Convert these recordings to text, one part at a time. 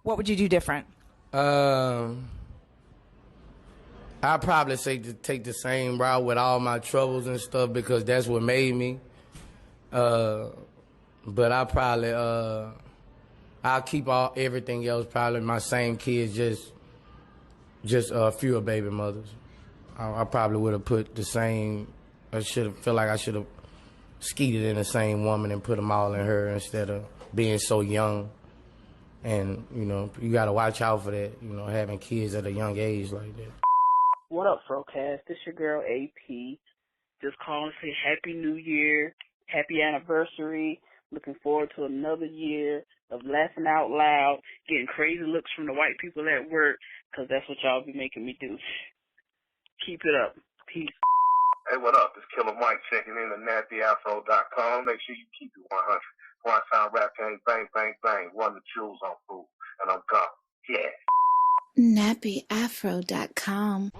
What would you do different? I'd probably say to take the same route with all my troubles and stuff because that's what made me. But I probably I'll keep everything else. Probably my same kids, just fewer baby mothers. I probably would have put the same. I should have feel like I should have skeeted in the same woman and put them all in her instead of being so young. And you gotta watch out for that. Having kids at a young age like that. What up, FROCAST? This your girl AP. Just calling to say Happy New Year, Happy Anniversary. Looking forward to another year of laughing out loud, getting crazy looks from the white people at work, because that's what y'all be making me do. Keep it up. Peace. Hey, what up? It's Killer Mike checking in at nappyafro.com. Make sure you keep it 100. One time rap game, bang, bang, bang. Run the jewels on food, and I'm gone. Yeah. nappyafro.com.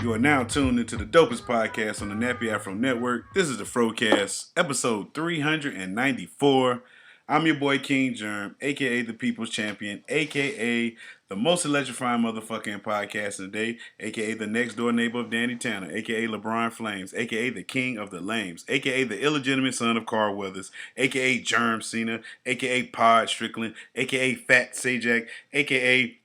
You are now tuned into the dopest podcast on the Nappy Afro Network. This is the FROCAST, episode 394. I'm your boy King Germ, a.k.a. the People's Champion, a.k.a. the most electrifying motherfucking podcast in the day, a.k.a. the next door neighbor of Danny Tanner, a.k.a. LeBron Flames, a.k.a. the King of the Lames, a.k.a. the illegitimate son of Carl Weathers, a.k.a. Germ Cena, a.k.a. Pod Strickland, a.k.a. Fat Sajak, a.k.a.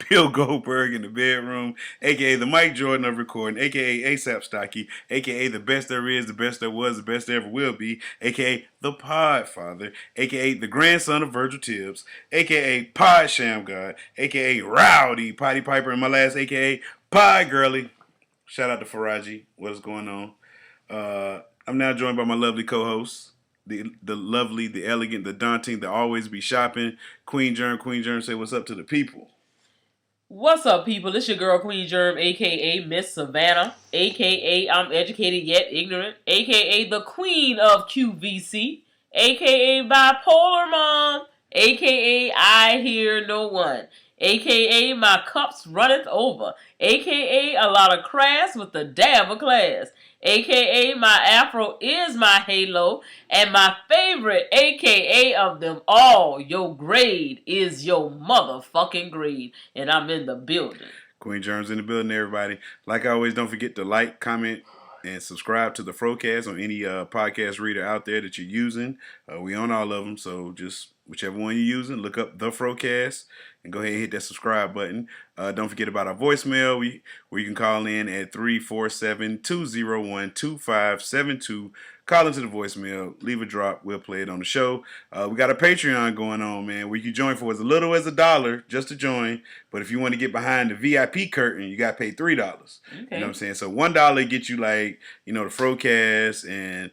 Bill Goldberg in the bedroom, a.k.a. the Mike Jordan of recording, a.k.a. ASAP Stocky, a.k.a. the best there is, the best there was, the best there ever will be, a.k.a. the Podfather, a.k.a. the grandson of Virgil Tibbs, a.k.a. Pod Sham God, a.k.a. Rowdy Potty Piper, and my last a.k.a. Pie Girly. Shout out to Faraji. What is going on? I'm now joined by my lovely co-hosts, the lovely, the elegant, the daunting, the always be shopping, Queen Germ. Queen Germ, say what's up to the people. What's up, people? It's your girl, Queen Germ, a.k.a. Miss Savannah, a.k.a. I'm educated yet ignorant, a.k.a. the Queen of QVC, a.k.a. Bipolar Mom, a.k.a. I hear no one, a.k.a. my cups runneth over, a.k.a. a lot of crass with a dab of class, a.k.a. my afro is my halo, and my favorite a.k.a. of them all, your grade is your motherfucking grade, and I'm in the building. Queen Germ's in the building, everybody. Like always, don't forget to like, comment, and subscribe to the FROCAST on any podcast reader out there that you're using. We on all of them, so just whichever one you're using, look up the FROCAST and go ahead and hit that subscribe button. Don't forget about our voicemail, where you can call in at 347-201-2572. Call into the voicemail, leave a drop, we'll play it on the show. We got a Patreon going on, man, where you can join for as little as $1 just to join. But if you want to get behind the VIP curtain, you got to pay $3. Okay. You know what I'm saying? So $1 gets you the FROCAST and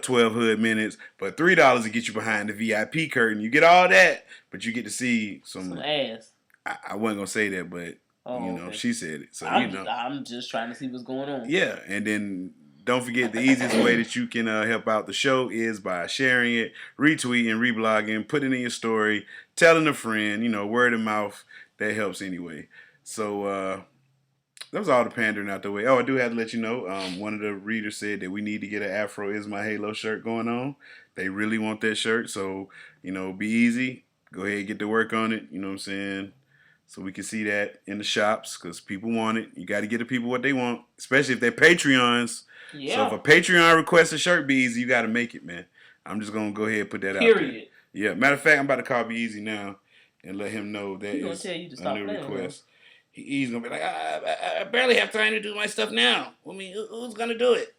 12 hood minutes, but $3 to get you behind the VIP curtain. You get all that, but you get to see some ass. I wasn't gonna say that, but okay. She said it, so I'm just trying to see what's going on. Yeah, and then don't forget the easiest way that you can help out the show is by sharing it, retweeting, reblogging, putting it in your story, telling a friend. Word of mouth, that helps anyway. So that was all the pandering out the way. Oh, I do have to let you know, one of the readers said that we need to get an Afro is my halo shirt going on. They really want that shirt, so be easy. Go ahead and get to work on it. You know what I'm saying? So we can see that in the shops because people want it. You got to get the people what they want, especially if they're Patreons. Yeah. So if a Patreon requests a shirt, Be Easy, you got to make it, man. I'm just going to go ahead and put that out there. Yeah. Matter of fact, I'm about to call Be Easy now and let him know that is a new request. He's going to be like, I barely have time to do my stuff now. I mean, who's going to do it?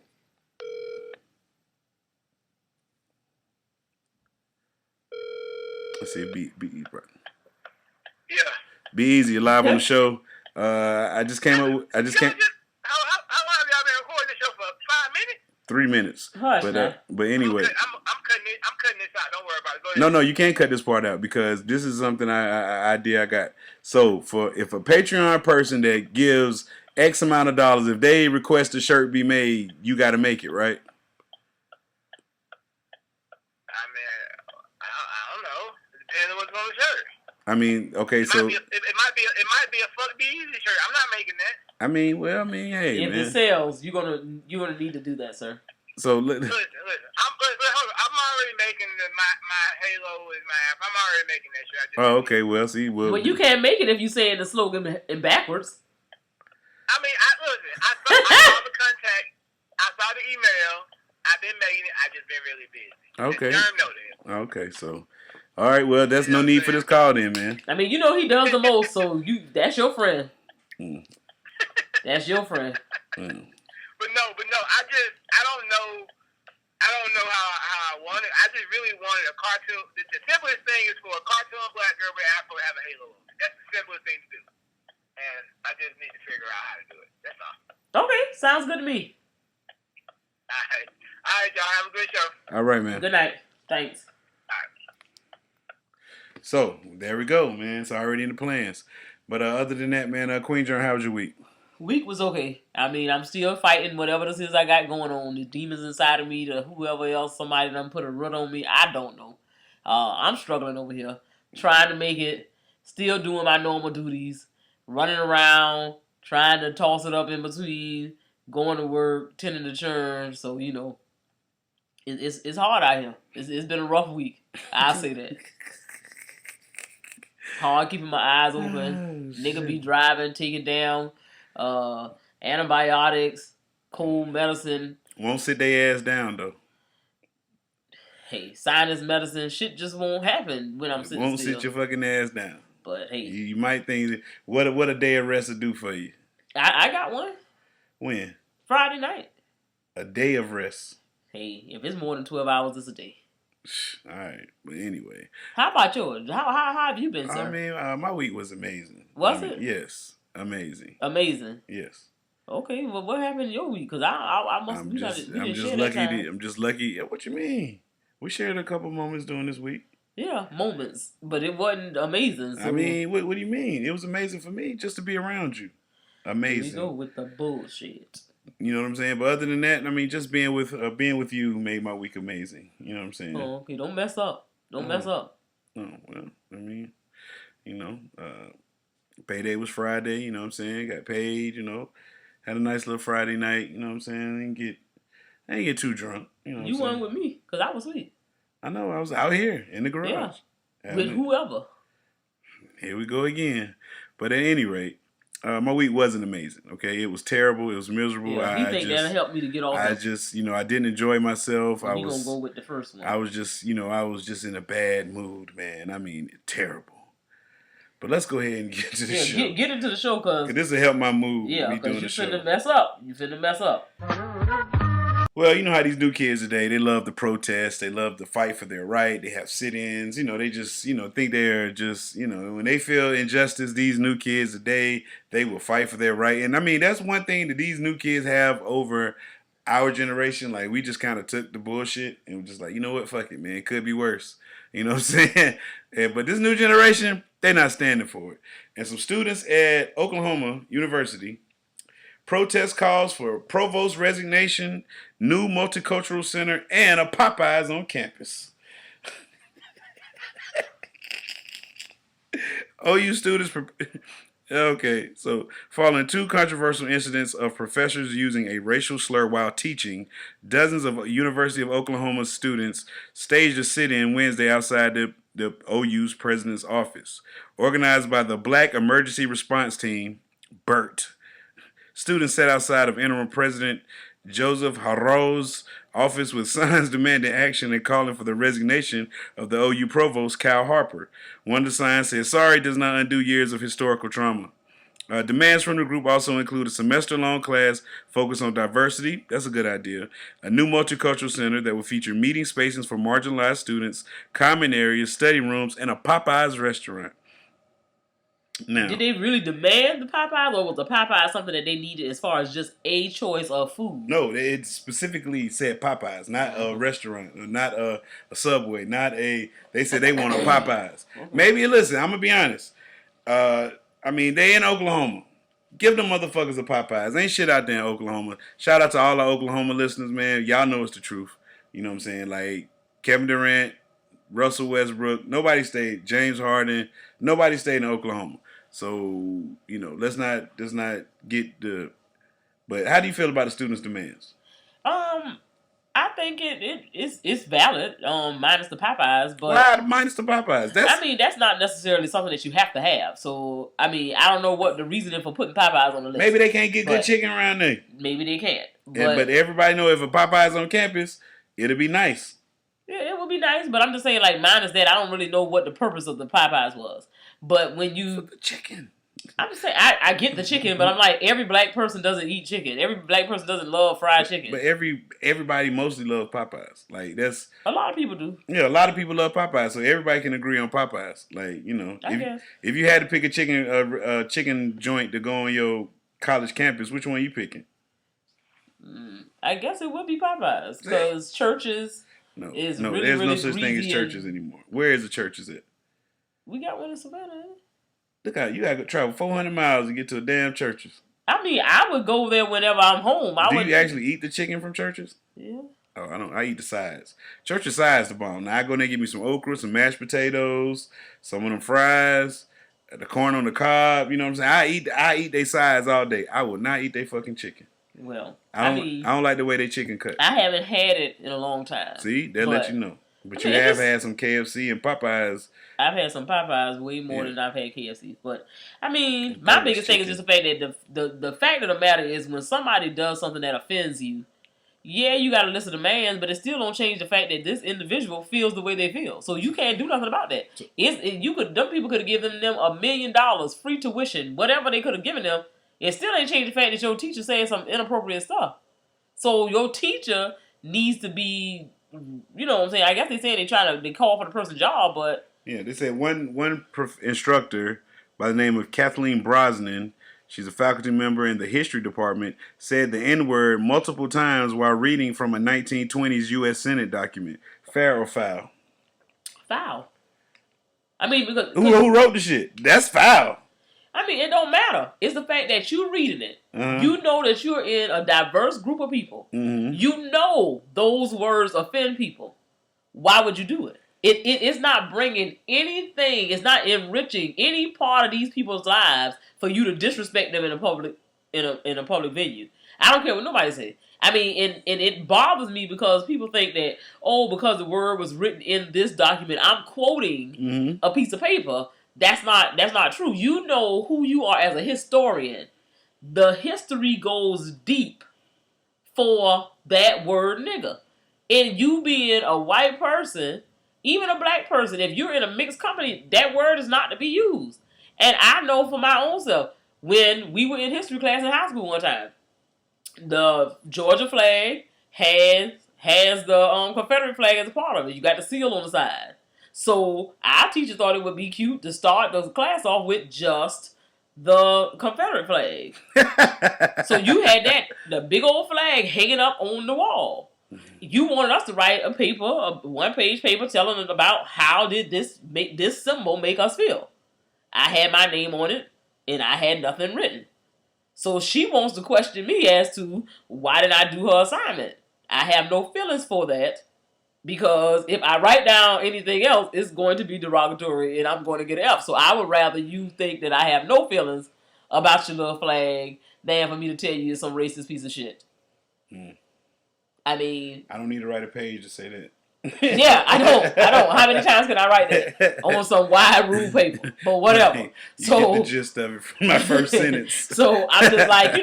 Let's see if Be Easy, bro. Yeah. Be Easy, you're live on the show. I just came up. How long have y'all been recording the show for? 5 minutes? 3 minutes. But anyway, I'm cutting this out. Don't worry about it. Go ahead. No, you can't cut this part out because this is something idea I got. So if a Patreon person that gives X amount of dollars, if they request a shirt be made, you got to make it, right? I mean, I don't know. It And what's on the shirt? I mean, okay, it might be a fuck be easy shirt. I'm not making that. I mean, hey, if man. it sells, you're gonna need to do that, sir. So listen. I'm already making my Halo is my app. I'm already making that shirt. Oh, okay. Well, see, well, you can't make it if you say the slogan in backwards. I mean, I saw the contact. I saw the email. I've been making it. I just been really busy. Okay. Jerm know that. Okay, so. All right, well, that's no need for this call then, man. I mean, he does the most, so that's your friend. That's your friend. But no, I don't know how I want it. I just really wanted a cartoon. The simplest thing is for a cartoon black girl with afro to have a halo. That's the simplest thing to do. And I just need to figure out how to do it. That's all. Okay, sounds good to me. All right, y'all. Have a good show. All right, man. Good night. Thanks. So, there we go, man. It's already in the plans. But other than that, man, Queen John, how was your week? Week was okay. I mean, I'm still fighting whatever this is I got going on. The demons inside of me, the whoever else, somebody done put a root on me. I don't know. I'm struggling over here. Trying to make it. Still doing my normal duties. Running around. Trying to toss it up in between. Going to work. Tending to churn. So, it's hard out here. It's been a rough week. I'll say that. Hard keeping my eyes open. Nigga be driving, taking down antibiotics, cold medicine. Won't sit their ass down, though. Hey, sinus medicine, shit just won't happen when I'm sitting Won't still. sit your fucking ass down. But hey. You might think, what a day of rest will do for you. I got one. When? Friday night. A day of rest. Hey, if it's more than 12 hours, it's a day. All right, but anyway. How about yours? How have you been, sir? I mean, my week was amazing. Was it? Yes, amazing. Amazing. Yes. Okay, well, what happened in your week? Because I must. I'm just lucky. What you mean? We shared a couple moments during this week. Yeah, moments, but it wasn't amazing. So I mean, what do you mean? It was amazing for me just to be around you. Amazing. Here we go with the bullshit. You know what I'm saying? But other than that, I mean, just being with you made my week amazing. You know what I'm saying? Oh, okay. Don't mess up. Don't mess up. Oh, well, I mean, payday was Friday. You know what I'm saying? Got paid. Had a nice little Friday night. You know what I'm saying? I didn't get too drunk. You weren't with me because I was asleep. I know. I was out here in the garage. Yeah. With whoever. Here we go again. But at any rate, my week wasn't amazing, okay? It was terrible. It was miserable. Yeah, you think that'll help me to get off? I didn't enjoy myself. You're going to go with the first one. I was just in a bad mood, man. I mean, terrible. But let's go ahead and get to the show. Get into the show, because this will help my mood. Yeah, because you finna mess up. You finna mess up. Well, you know how these new kids today, they love to protest. They love to fight for their right. They have sit-ins. They just, think they're just, when they feel injustice, these new kids today, they will fight for their right. And, I mean, that's one thing that these new kids have over our generation. Like, we just kind of took the bullshit and we're just like, you know what? Fuck it, man. It could be worse. You know what I'm saying? But this new generation, they're not standing for it. And some students at Oklahoma University protest calls for provost resignation, new multicultural center, and a Popeyes on campus. OU students... Okay, so following two controversial incidents of professors using a racial slur while teaching, dozens of University of Oklahoma students staged a sit-in Wednesday outside the OU's president's office. Organized by the Black Emergency Response Team, BERT. Students sat outside of interim president Joseph Harrow's office with signs demanding action and calling for the resignation of the OU provost, Kyle Harper. One of the signs said, "Sorry does not undo years of historical trauma." Demands from the group also include a semester-long class focused on diversity. That's a good idea. A new multicultural center that will feature meeting spaces for marginalized students, common areas, study rooms, and a Popeyes restaurant. Now, did they really demand the Popeyes, or was the Popeyes something that they needed as far as just a choice of food? No, it specifically said Popeyes, not a restaurant, not a Subway, they said they want a Popeyes. Okay. Maybe, listen, I'm going to be honest. I mean, they in Oklahoma. Give them motherfuckers a Popeyes. Ain't shit out there in Oklahoma. Shout out to all our Oklahoma listeners, man. Y'all know it's the truth. You know what I'm saying? Like, Kevin Durant, Russell Westbrook. Nobody stayed. James Harden. Nobody stayed in Oklahoma. So, let's not get the. But how do you feel about the students' demands? I think it's valid, minus the Popeyes, but why minus the Popeyes? That's not necessarily something that you have to have. So, I don't know what the reasoning for putting Popeyes on the list. Maybe they can't get good chicken around there. Maybe they can't. But everybody know if a Popeyes on campus, it'll be nice. Yeah, it would be nice, but I'm just saying, like, minus that, I don't really know what the purpose of the Popeyes was. But when you... For the chicken. I'm just saying, I get the chicken, but I'm like, every black person doesn't eat chicken. Every black person doesn't love fried chicken. But everybody mostly loves Popeyes. Like, that's... A lot of people do. Yeah, a lot of people love Popeyes, so everybody can agree on Popeyes. Like, if you had to pick a chicken joint to go on your college campus, which one are you picking? I guess it would be Popeyes, because churches... No, there's no such thing as churches anymore. Where is the churches at? We got one in Savannah. Look out, you gotta travel 400 miles to get to a damn churches. I would go there whenever I'm home. Do you actually eat the chicken from churches? Yeah. Oh, I don't. I eat the sides. Church's sides the bomb. Now I go in there and give me some okra, some mashed potatoes, some of them fries, the corn on the cob. You know what I'm saying? I eat their sides all day. I will not eat their fucking chicken. Well, I don't like the way they chicken cut. I haven't had it in a long time. See, they'll let you know. But you have had some KFC and Popeyes. I've had some Popeyes way more than I've had KFC. But my biggest thing is just the fact that the fact of the matter is when somebody does something that offends you, you got to listen to demands, but it still don't change the fact that this individual feels the way they feel. So you can't do nothing about that. Them people could have given them $1 million free tuition, whatever they could have given them. It still ain't changed the fact that your teacher saying some inappropriate stuff. So your teacher needs to be, you know what I'm saying? I guess they saying they call for the person's job, but yeah, they said one instructor by the name of Kathleen Brosnan, she's a faculty member in the history department, said the N-word multiple times while reading from a 1920s U.S. Senate document. Fair or foul? Foul. Because who wrote the shit? That's foul. It don't matter. It's the fact that you're reading it. Uh-huh. You know that you're in a diverse group of people. Mm-hmm. You know those words offend people. Why would you do it? It's not bringing anything. It's not enriching any part of these people's lives for you to disrespect them in a public venue. I don't care what nobody says. And it bothers me because people think that, because the word was written in this document, I'm quoting a piece of paper. That's not true. You know who you are as a historian. The history goes deep for that word nigga. And you being a white person, even a black person, if you're in a mixed company, that word is not to be used. And I know for my own self, when we were in history class in high school one time, the Georgia flag has the Confederate flag as a part of it. You got the seal on the side. So our teacher thought it would be cute to start the class off with just the Confederate flag. So you had the big old flag hanging up on the wall. You wanted us to write a one-page paper telling us about how did this symbol make us feel. I had my name on it, and I had nothing written. So she wants to question me as to why did I do her assignment. I have no feelings for that. Because if I write down anything else, it's going to be derogatory and I'm going to get an F. So I would rather you think that I have no feelings about your little flag than for me to tell you it's some racist piece of shit. I don't need to write a page to say that. Yeah, I don't. How many times can I write that on some wide rule paper? But whatever. You get the gist of it from my first sentence. So I'm just like,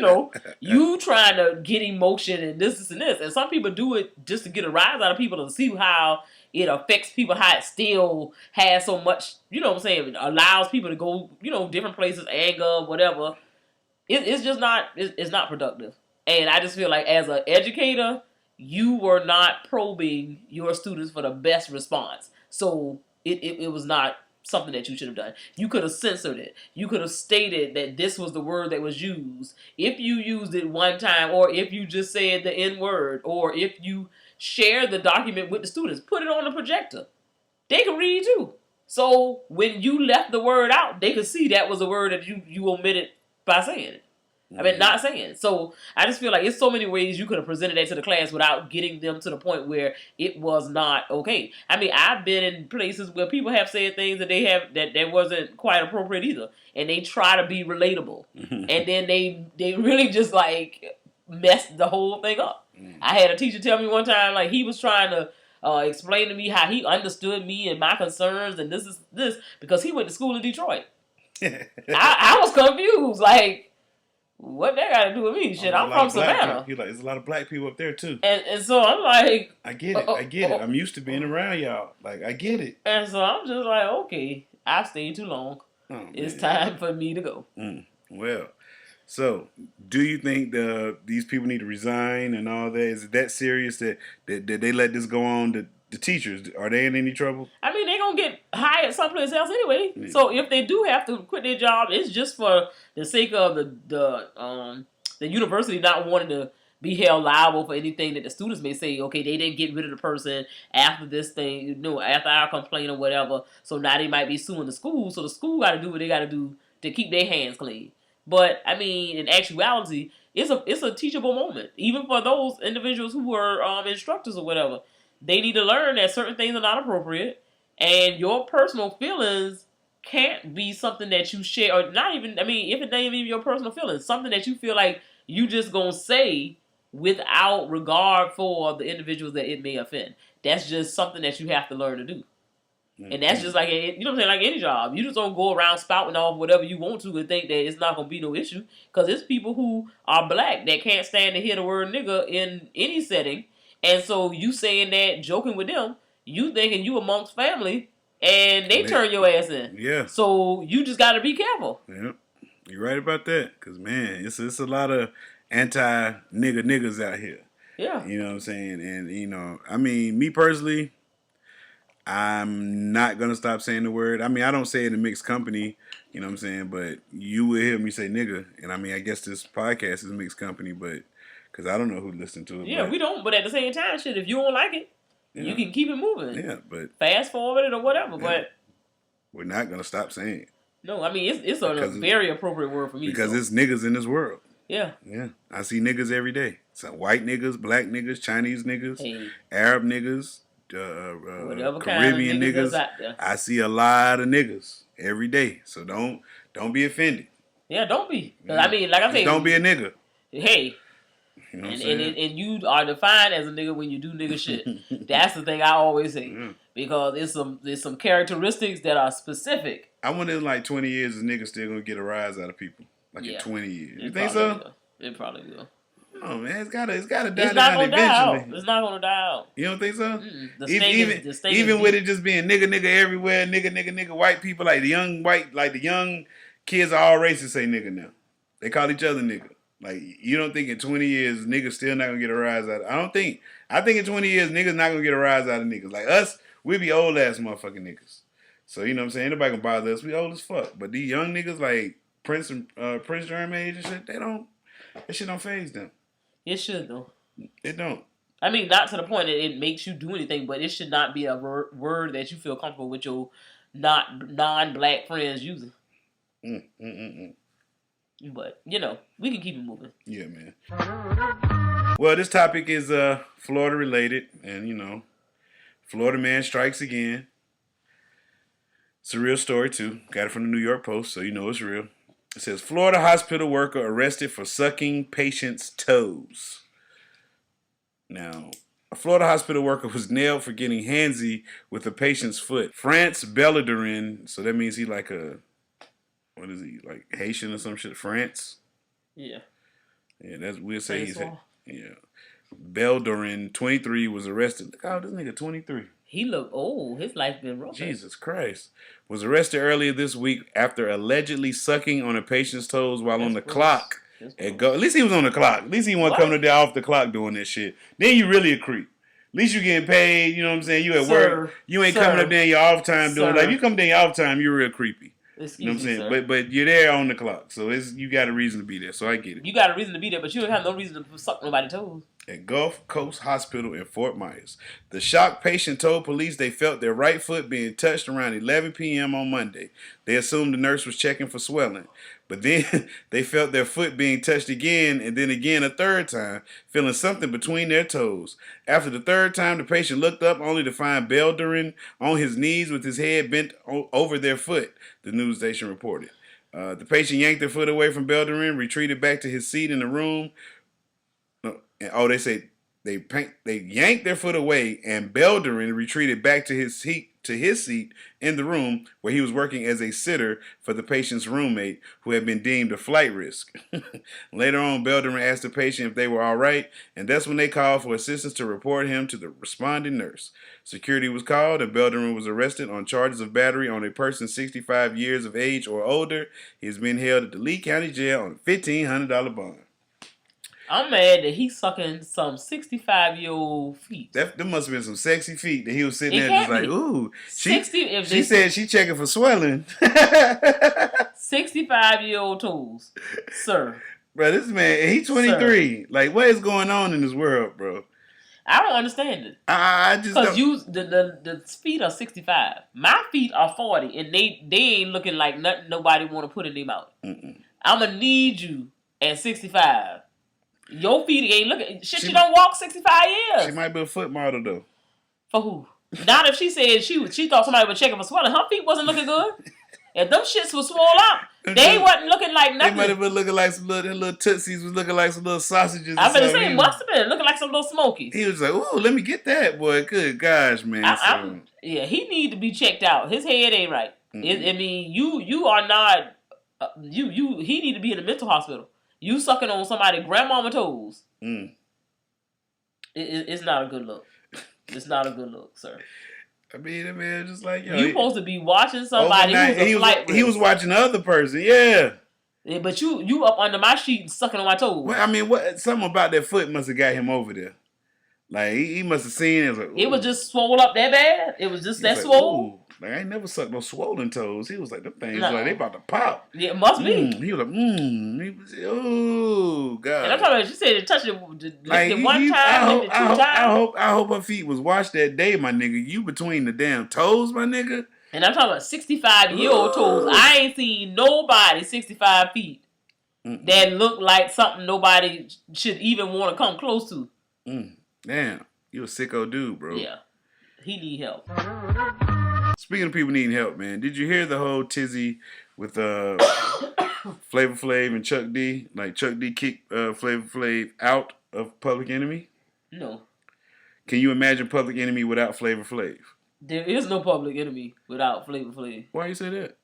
you trying to get emotion and this and this. And some people do it just to get a rise out of people to see how it affects people, how it still has so much, it allows people to go, different places, anger, whatever. It's just not, it's not productive. And I just feel like as an educator, you were not probing your students for the best response. So it was not something that you should have done. You could have censored it. You could have stated that this was the word that was used. If you used it one time, or if you just said the N-word, or if you share the document with the students, put it on the projector. They can read too. So when you left the word out, they could see that was a word that you omitted by saying it. I mean, not saying. So I just feel like it's so many ways you could have presented that to the class without getting them to the point where it was not okay. I mean, I've been in places where people have said things that they have that wasn't quite appropriate either, and they try to be relatable, and then they really just like messed the whole thing up. I had a teacher tell me one time like he was trying to explain to me how he understood me and my concerns and this because he went to school in Detroit. I was confused like. What that got to do with me? Shit, I'm from Savannah. He's like, there's a lot of black people up there too. And so I'm like, I get it. I'm used to being around y'all. Like, I get it. And so I'm just like, okay, I've stayed too long. It's time for me to go. Well, so do you think these people need to resign and all that? Is it that serious that they let this go on? The teachers, are they in any trouble? I mean, they're going to get hired someplace else anyway. Yeah. So if they do have to quit their job, it's just for the sake of the university not wanting to be held liable for anything that the students may say, okay, they didn't get rid of the person after this thing, after our complaint or whatever. So now they might be suing the school. So the school got to do what they got to do to keep their hands clean. But, I mean, in actuality, it's a teachable moment. Even for those individuals who were instructors or whatever. They need to learn that certain things are not appropriate, and your personal feelings can't be something that you share, or not even, I mean, if it ain't even your personal feelings, something that you feel like you just gonna say without regard for the individuals that it may offend. That's just something that you have to learn to do. And that's just like, you know what I'm saying, like any job. You just don't go around spouting off whatever you want to and think that it's not going to be no issue. Because it's people who are black that can't stand to hear the word nigga in any setting. And so you saying that, joking with them, you thinking you amongst family, and they turn your ass in. Yeah. So you just got to be careful. Yeah. You're right about that. Because, man, it's a lot of anti-niggas out here. Yeah. You know what I'm saying? And, I mean, me personally, I'm not going to stop saying the word. I mean, I don't say it in mixed company, you know what I'm saying? But you will hear me say nigga. And, I mean, I guess this podcast is mixed company, but because I don't know who listened to it. Yeah, we don't. But at the same time, shit, if you don't like it, you can keep it moving. Yeah, but fast forward it or whatever. Yeah. But we're not going to stop saying it. No, I mean, it's a very appropriate word for me. Because it's niggas in this world. Yeah. Yeah. I see niggas every day. So white niggas, black niggas, Chinese niggas, Arab niggas, Caribbean niggas. I see a lot of niggas every day. So don't be offended. Yeah, don't be. I mean, like I said, don't be a nigga. Hey. You know and you are defined as a nigga when you do nigga shit. That's the thing I always say. Yeah. Because there's some characteristics that are specific. I wonder in like 20 years, the nigga still gonna get a rise out of people. Like in 20 years. You think so? It probably will. Oh man, it's gotta die down eventually. It's not gonna die out. You don't think so? Even with it just being nigga everywhere, nigga, white people like the young kids of all races say nigga now. They call each other nigga. Like, you don't think in 20 years niggas still not gonna get a rise out of it? I think in 20 years niggas not gonna get a rise out of niggas. Like us, we be old ass motherfucking niggas. So you know what I'm saying? Ain't nobody gonna bother us. We old as fuck. But these young niggas like Prince Germ age and shit, that shit don't faze them. It should though. It don't. I mean, not to the point that it makes you do anything, but it should not be a word that you feel comfortable with your non-black friends using. But, we can keep it moving. Yeah, man. Well, this topic is Florida related. And, Florida man strikes again. It's a real story, too. Got it from the New York Post, so you know it's real. It says, Florida hospital worker arrested for sucking patient's toes. Now, a Florida hospital worker was nailed for getting handsy with a patient's foot. France Bellardirin, so that means he like a... What is he, like Haitian or some shit? France? Yeah. Yeah, we'll say he's... Yeah. Beldorin, 23, was arrested. Look how this nigga 23. He look old. His life been rough. Jesus Christ. Was arrested earlier this week after allegedly sucking on a patient's toes while on the clock. At least he was on the clock. At least he wasn't coming to there off the clock doing that shit. Then you really a creep. At least you getting paid, you know what I'm saying? You at work. You ain't coming up there in your off time doing like if you come there in your off time, you're real creepy. You know what I'm saying? Sir. But you're there on the clock, so you got a reason to be there. So I get it. You got a reason to be there, but you don't have no reason to suck nobody's toes. at Gulf Coast Hospital in Fort Myers. The shocked patient told police they felt their right foot being touched around 11 p.m. on Monday. They assumed the nurse was checking for swelling, but then they felt their foot being touched again and then again a third time, feeling something between their toes. After the third time, the patient looked up only to find Belderin on his knees with his head bent over their foot, the news station reported. The patient yanked their foot away from Belderin, retreated back to his seat in the room. They say they yanked their foot away, and Belderin retreated back to his seat in the room where he was working as a sitter for the patient's roommate, who had been deemed a flight risk. Later on, Belderin asked the patient if they were all right, and that's when they called for assistance to report him to the responding nurse. Security was called, and Belderin was arrested on charges of battery on a person 65 years of age or older. He is being held at the Lee County Jail on a $1,500 bond. I'm mad that he's sucking some 65-year-old feet. There must have been some sexy feet that he was sitting there just like, ooh. She she said she checking for swelling. 65-year-old toes, sir. Bro, this man, he's 23. Sir. Like, what is going on in this world, bro? I don't understand it. I just don't. Because the feet are 65. My feet are 40, and they ain't looking like nothing nobody want to put in their mouth. I'm going to need you at 65. Your feet ain't looking. Shit, you don't walk 65 years. She might be a foot model, though. For who? Not if she said she thought somebody was checking for swelling. Her feet wasn't looking good. If them shits was swole up, they wasn't looking like nothing. They might have been looking like some little tootsies was looking like some little sausages. I was going to say, must have been looking like some little smokies. He was like, ooh, let me get that, boy. Good gosh, man. Yeah, he need to be checked out. His head ain't right. I mean, you are not, he need to be in a mental hospital. You sucking on somebody's grandmama toes. It's not a good look. It's not a good look, sir. I mean, that man just like, yo. You supposed to be watching somebody who's a flight risk. He was watching the other person, yeah. But you up under my sheet sucking on my toes. Well, I mean, something about that foot must have got him over there. Like, he must have seen it. Like, it was just swole up that bad? It was just that swole? Like, I ain't never sucked no swollen toes. He was like, them things like they about to pop. Yeah, it must be. He was like, He was, oh God. And I'm talking about, she said it touched it like, one time, I hope her feet was washed that day, my nigga. You between the damn toes, my nigga. And I'm talking about 65-year-old toes. I ain't seen nobody 65 feet that look like something nobody should even want to come close to. Damn, you a sicko dude, bro. Yeah, he need help. Speaking of people needing help, man, did you hear the whole tizzy with Flavor Flav and Chuck D? Like, Chuck D kicked Flavor Flav out of Public Enemy? No. Can you imagine Public Enemy without Flavor Flav? There is no Public Enemy without Flavor Flav. Why you say that?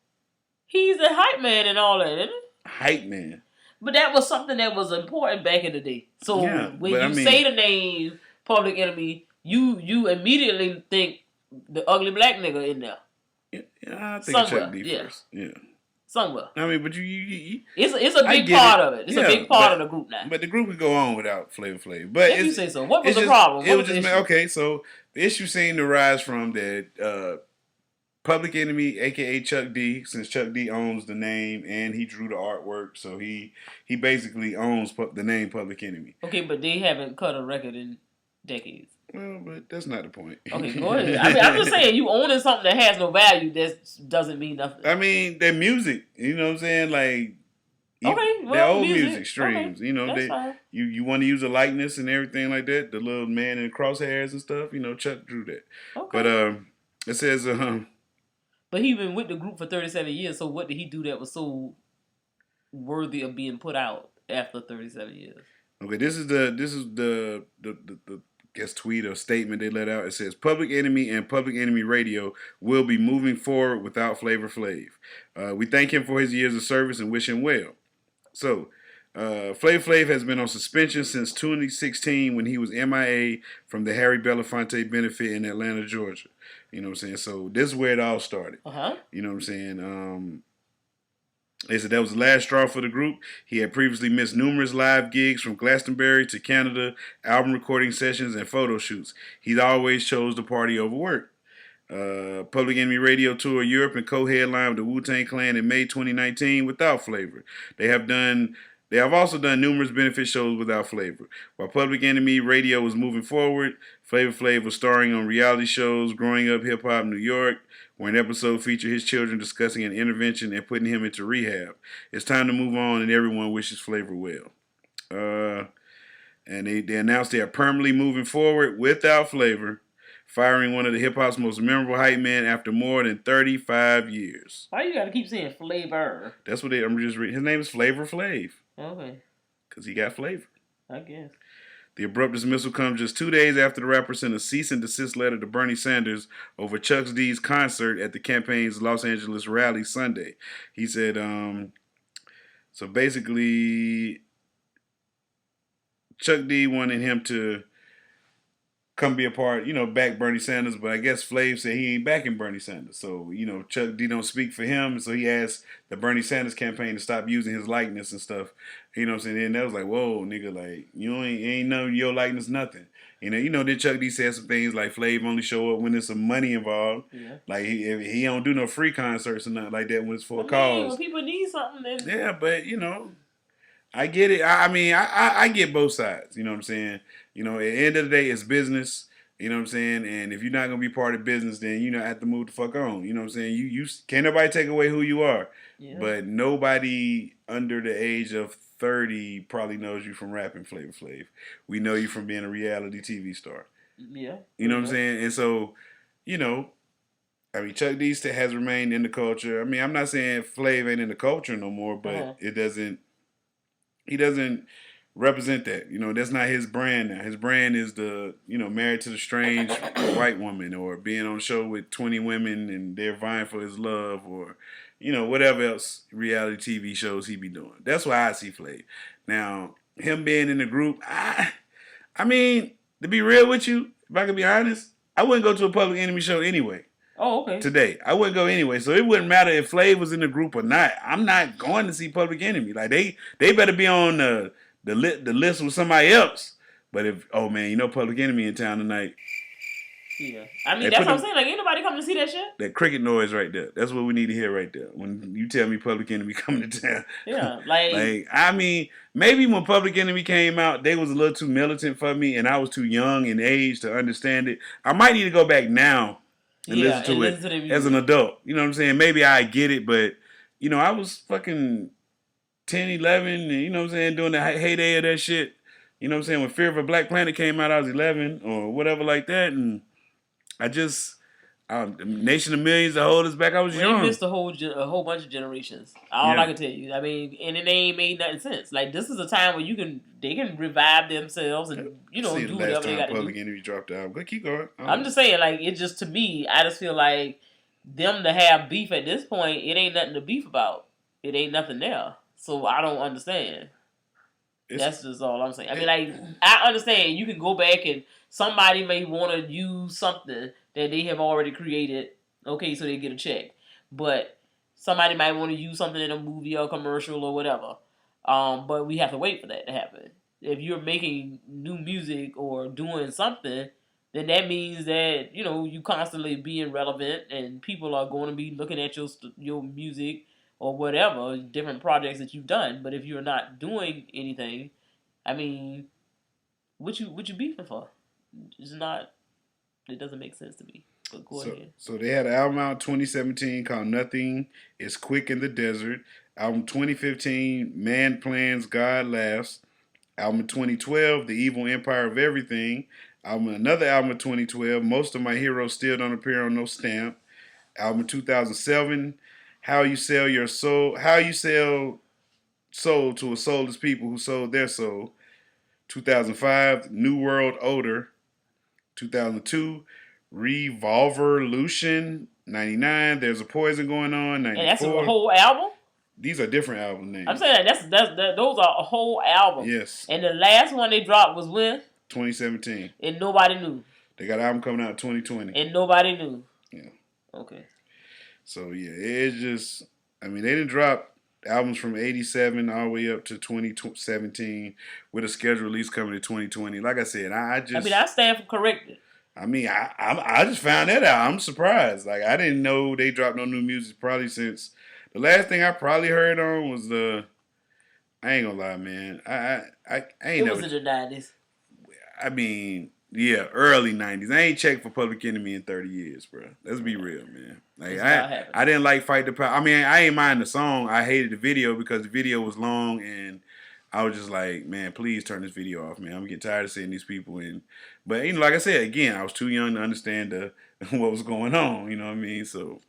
He's a hype man and all that, isn't he? Hype man. But that was something that was important back in the day. So when you say the name Public Enemy, you immediately think the ugly black nigga in there. Yeah, I think Chuck D first. Yeah. Somewhere. I mean, but it's a big part of it. It's a big part of the group now. But the group could go on without Flavor Flav. But if you say so. What was the problem? It was just okay. So the issue seemed to rise from that Public Enemy, aka Chuck D, since Chuck D owns the name and he drew the artwork, so he basically owns the name Public Enemy. Okay, but they haven't cut a record in decades. Well, but that's not the point. Okay, go ahead. I mean, I'm just saying, you owning something that has no value, that doesn't mean nothing. I mean, their music, you know what I'm saying? Like, their old music streams, you know, you want to use a likeness and everything like that. The little man in the crosshairs and stuff, you know, Chuck drew that. Okay. But it says, but he been with the group for 37 years, so what did he do that was so worthy of being put out after 37 years? Okay, this is the guess tweet or statement they let out. It says Public Enemy and Public Enemy Radio will be moving forward without Flavor Flav. We thank him for his years of service and wish him well. So, Flavor Flav has been on suspension since 2016 when he was MIA from the Harry Belafonte benefit in Atlanta, Georgia. You know what I'm saying? So this is where it all started. You know what I'm saying? They said that was the last straw for the group. He had previously missed numerous live gigs from Glastonbury to Canada, album recording sessions, and photo shoots. He always chose to party over work. Public Enemy Radio tour Europe and co-headlined with the Wu-Tang Clan in May 2019 without Flavor. They have done They have also done numerous benefit shows without Flavor. While Public Enemy Radio was moving forward, Flavor Flav was starring on reality shows Growing Up Hip Hop New York, where an episode featured his children discussing an intervention and putting him into rehab. It's time to move on, and everyone wishes Flavor well. And they announced they are permanently moving forward without Flavor, firing one of the hip-hop's most memorable hype men after more than 35 years. Why you gotta keep saying Flavor? That's what I'm just reading. His name is Flavor Flav. Okay. Because he got flavor. I guess. The abrupt dismissal comes just 2 days after the rapper sent a cease and desist letter to Bernie Sanders over Chuck D's concert at the campaign's Los Angeles rally Sunday. He said, so basically, Chuck D wanted him to come be a part, back Bernie Sanders, but I guess Flav said he ain't backing Bernie Sanders. So, Chuck D don't speak for him, so he asked the Bernie Sanders campaign to stop using his likeness and stuff. You know what I'm saying? And that was like, whoa, nigga, like, you ain't none of your likeness, nothing. Then Chuck D said some things like Flav only show up when there's some money involved. Yeah. Like, he don't do no free concerts or nothing like that when it's for a cause. When people need something, then... Yeah, but, I get it. I get both sides. You know what I'm saying? At the end of the day, it's business. You know what I'm saying? And if you're not going to be part of business, then, have to move the fuck on. You know what I'm saying? You can't nobody take away who you are. Yeah. But nobody under the age of 30 probably knows you from rapping Flavor Flav. We know you from being a reality TV star. Yeah. You know what I'm saying? And so, Chuck D has remained in the culture. I'm not saying Flav ain't in the culture no more, but he doesn't represent that. That's not his brand now. His brand is the, married to the strange white woman, or being on a show with 20 women and they're vying for his love, or, whatever else reality TV shows he be doing. That's why I see Flav. Now, him being in the group, to be real with you, if I can be honest, I wouldn't go to a Public Enemy show anyway. Oh, okay. Today. I wouldn't go anyway. So it wouldn't matter if Flav was in the group or not. I'm not going to see Public Enemy. Like, they better be on the list with somebody else. But if, Public Enemy in town tonight. Yeah. That's what I'm saying. Like, ain't nobody coming to see that shit? That cricket noise right there. That's what we need to hear right there. When you tell me Public Enemy coming to town. Yeah. Maybe when Public Enemy came out, they was a little too militant for me, and I was too young in age to understand it. I might need to go back now and listen to it as an adult. You know what I'm saying? Maybe I get it, but, I was fucking 10, 11, and, during the heyday of that shit. You know what I'm saying? When Fear of a Black Planet came out, I was 11 or whatever like that, and I just, Nation of Millions to hold us back, I was young. You missed a whole bunch of generations. All I can tell you. And it ain't made nothing sense. Like, this is a time where they can revive themselves and, do whatever they got to do. Public Enemy dropped out. But keep going. I'm just saying, like, it just, to me, I just feel like them to have beef at this point, it ain't nothing to beef about. It ain't nothing there. So I don't understand. That's just all I'm saying. I understand you can go back and somebody may want to use something that they have already created, okay, so they get a check. But somebody might want to use something in a movie or commercial or whatever. But we have to wait for that to happen. If you're making new music or doing something, then that means that, you constantly being relevant and people are going to be looking at your music or whatever, different projects that you've done. But if you're not doing anything, what you beefing for? It doesn't make sense to me. But go ahead. So they had an album out in 2017 called Nothing Is Quick in the Desert. Album 2015, Man Plans, God Laughs. Album 2012, The Evil Empire of Everything. Another album of 2012, Most of My Heroes Still Don't Appear on No Stamp. Album 2007, How You Sell Soul to a Soulless People Who Sold Their Soul. 2005, New World Odor. 2002, Revolverlution. 99, There's a Poison Going On. 94. And that's a whole album? These are different album names. I'm saying those are a whole album. Yes. And the last one they dropped was when? 2017. And nobody knew. They got an album coming out in 2020. And nobody knew. Yeah. Okay. So yeah, it's just, they didn't drop albums from 87 all the way up to 2017 with a scheduled release coming to 2020. Like I said, I stand for corrected. I just found that out. I'm surprised. Like, I didn't know they dropped no new music probably since the last thing I probably heard on was the I ain't gonna lie, man. I ain't It never. was in the 90s. I mean, yeah, early 90s. I ain't checked for Public Enemy in 30 years, bro. Let's be real, man. Like I didn't like Fight the Power. I mean, I ain't mind the song. I hated the video because the video was long and I was just like, man, please turn this video off, man. I'm getting tired of seeing these people in. But you know, like I said, again, I was too young to understand what was going on, you know what I mean? So,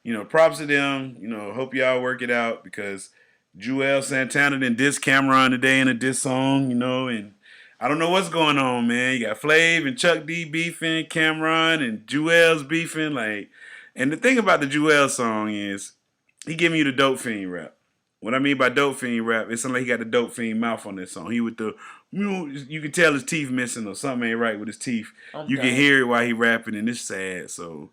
you know, props to them. You know, hope y'all work it out because Joel Santana done diss Cameron today in a diss song, you know, and I don't know what's going on, man. You got Flav and Chuck D beefing, Cameron and Joel's beefing, like. And the thing about the Joel song is he giving you the dope fiend rap. What I mean by dope fiend rap, it sounds like he got the dope fiend mouth on that song. He with the, you can tell his teeth missing or something ain't right with his teeth. You can hear it while he rapping, and it's sad. So.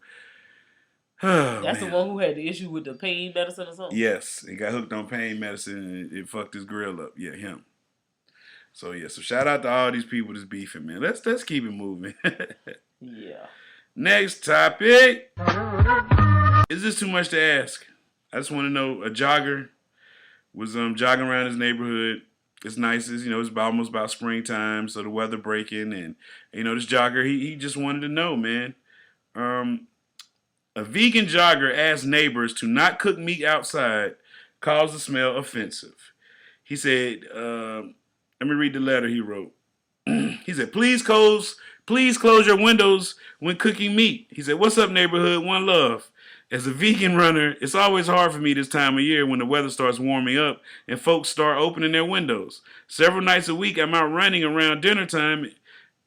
That's the one who had the issue with the pain medicine or something? Yes, he got hooked on pain medicine and it fucked his grill up. Yeah, him. So yeah, so shout out to all these people that's beefing, man. Let's keep it moving. Yeah. Next topic. Is this too much to ask? I just want to know. A jogger was jogging around his neighborhood. It's nice, you know, it's almost about springtime, so the weather breaking, and you know, this jogger he just wanted to know, man. A vegan jogger asked neighbors to not cook meat outside, caused the smell offensive. He said, let me read the letter he wrote. He said, please close your windows when cooking meat. He said, what's up, neighborhood? One love. As a vegan runner, it's always hard for me this time of year when the weather starts warming up and folks start opening their windows. Several nights a week, I'm out running around dinner time,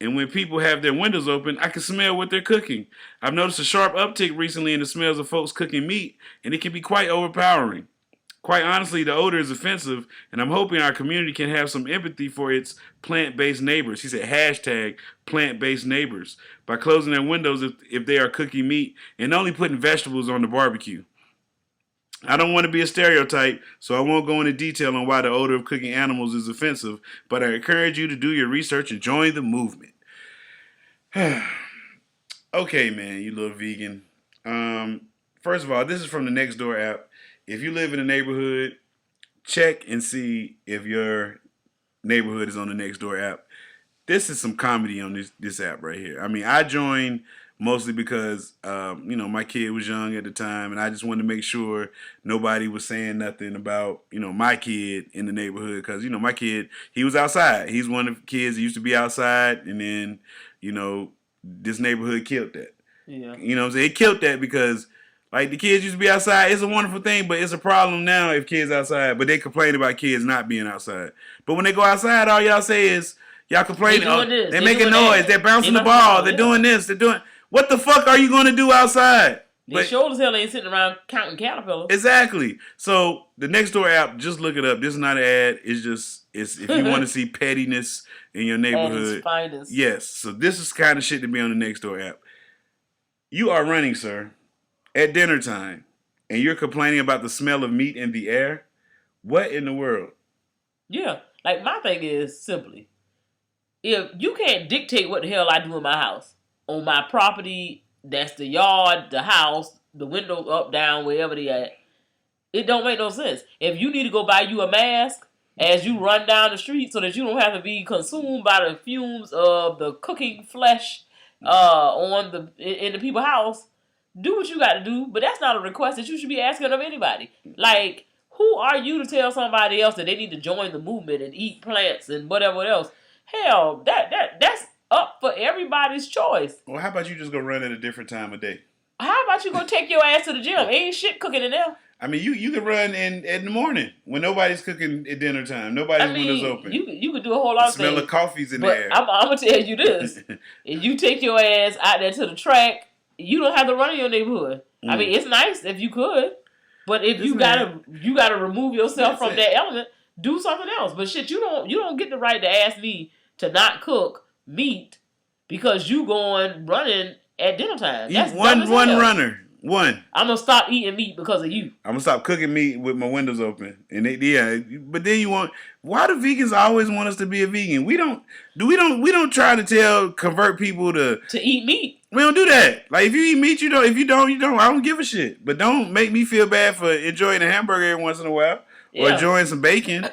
and when people have their windows open, I can smell what they're cooking. I've noticed a sharp uptick recently in the smells of folks cooking meat, and it can be quite overpowering. Quite honestly, the odor is offensive, and I'm hoping our community can have some empathy for its plant-based neighbors. He said, hashtag plant-based neighbors, by closing their windows if they are cooking meat and only putting vegetables on the barbecue. I don't want to be a stereotype, so I won't go into detail on why the odor of cooking animals is offensive, but I encourage you to do your research and join the movement. Okay, man, you little vegan. First of all, this is from the Nextdoor app. If you live in a neighborhood, check and see if your neighborhood is on the Nextdoor app. This is some comedy on this app right here. I mean, I joined mostly because, you know, my kid was young at the time, and I just wanted to make sure nobody was saying nothing about, you know, my kid in the neighborhood. Because, you know, my kid, he was outside. He's one of the kids that used to be outside, and then, you know, this neighborhood killed that. Yeah. You know what I'm saying? It killed that because, like, the kids used to be outside. It's a wonderful thing, but it's a problem now if kids outside. But they complain about kids not being outside. But when they go outside, all y'all say is, y'all complaining. They're making noise. They're bouncing the ball. They're doing this. They're doing... What the fuck are you going to do outside? They sure as hell ain't sitting around counting caterpillars. Exactly. So the Nextdoor app, just look it up. This is not an ad. It's if you want to see pettiness in your neighborhood. Yes. So this is kind of shit to be on the Nextdoor app. You are running, sir, at dinner time, and you're complaining about the smell of meat in the air. What in the world? Yeah. Like, my thing is simply, if you can't dictate what the hell I do in my house, on my property, that's the yard, the house, the windows up, down, wherever they at, it don't make no sense. If you need to go buy you a mask as you run down the street so that you don't have to be consumed by the fumes of the cooking flesh in the people's house, do what you got to do. But that's not a request that you should be asking of anybody. Like, who are you to tell somebody else that they need to join the movement and eat plants and whatever else? Hell, that's up for everybody's choice. Well, how about you just go run at a different time of day? How about you go take your ass to the gym? Ain't shit cooking in there. I mean, you can run in the morning when nobody's cooking at dinner time. Nobody's windows open. You could do a whole lot of things. The smell of coffee's in the air. I'm going to tell you this. If you take your ass out there to the track, you don't have to run in your neighborhood. I mean, it's nice if you could. But if you gotta remove yourself from that element, do something else. But shit, you don't get the right to ask me to not cook meat because you going running at dinner time. That's one runner. One. I'm gonna stop eating meat because of you. I'm gonna stop cooking meat with my windows open. And but then why do vegans always want us to be a vegan? We don't try to convert people to eat meat. We don't do that. Like if you eat meat, you don't. If you don't, you don't. I don't give a shit. But don't make me feel bad for enjoying a hamburger every once in a while. Or enjoying some bacon,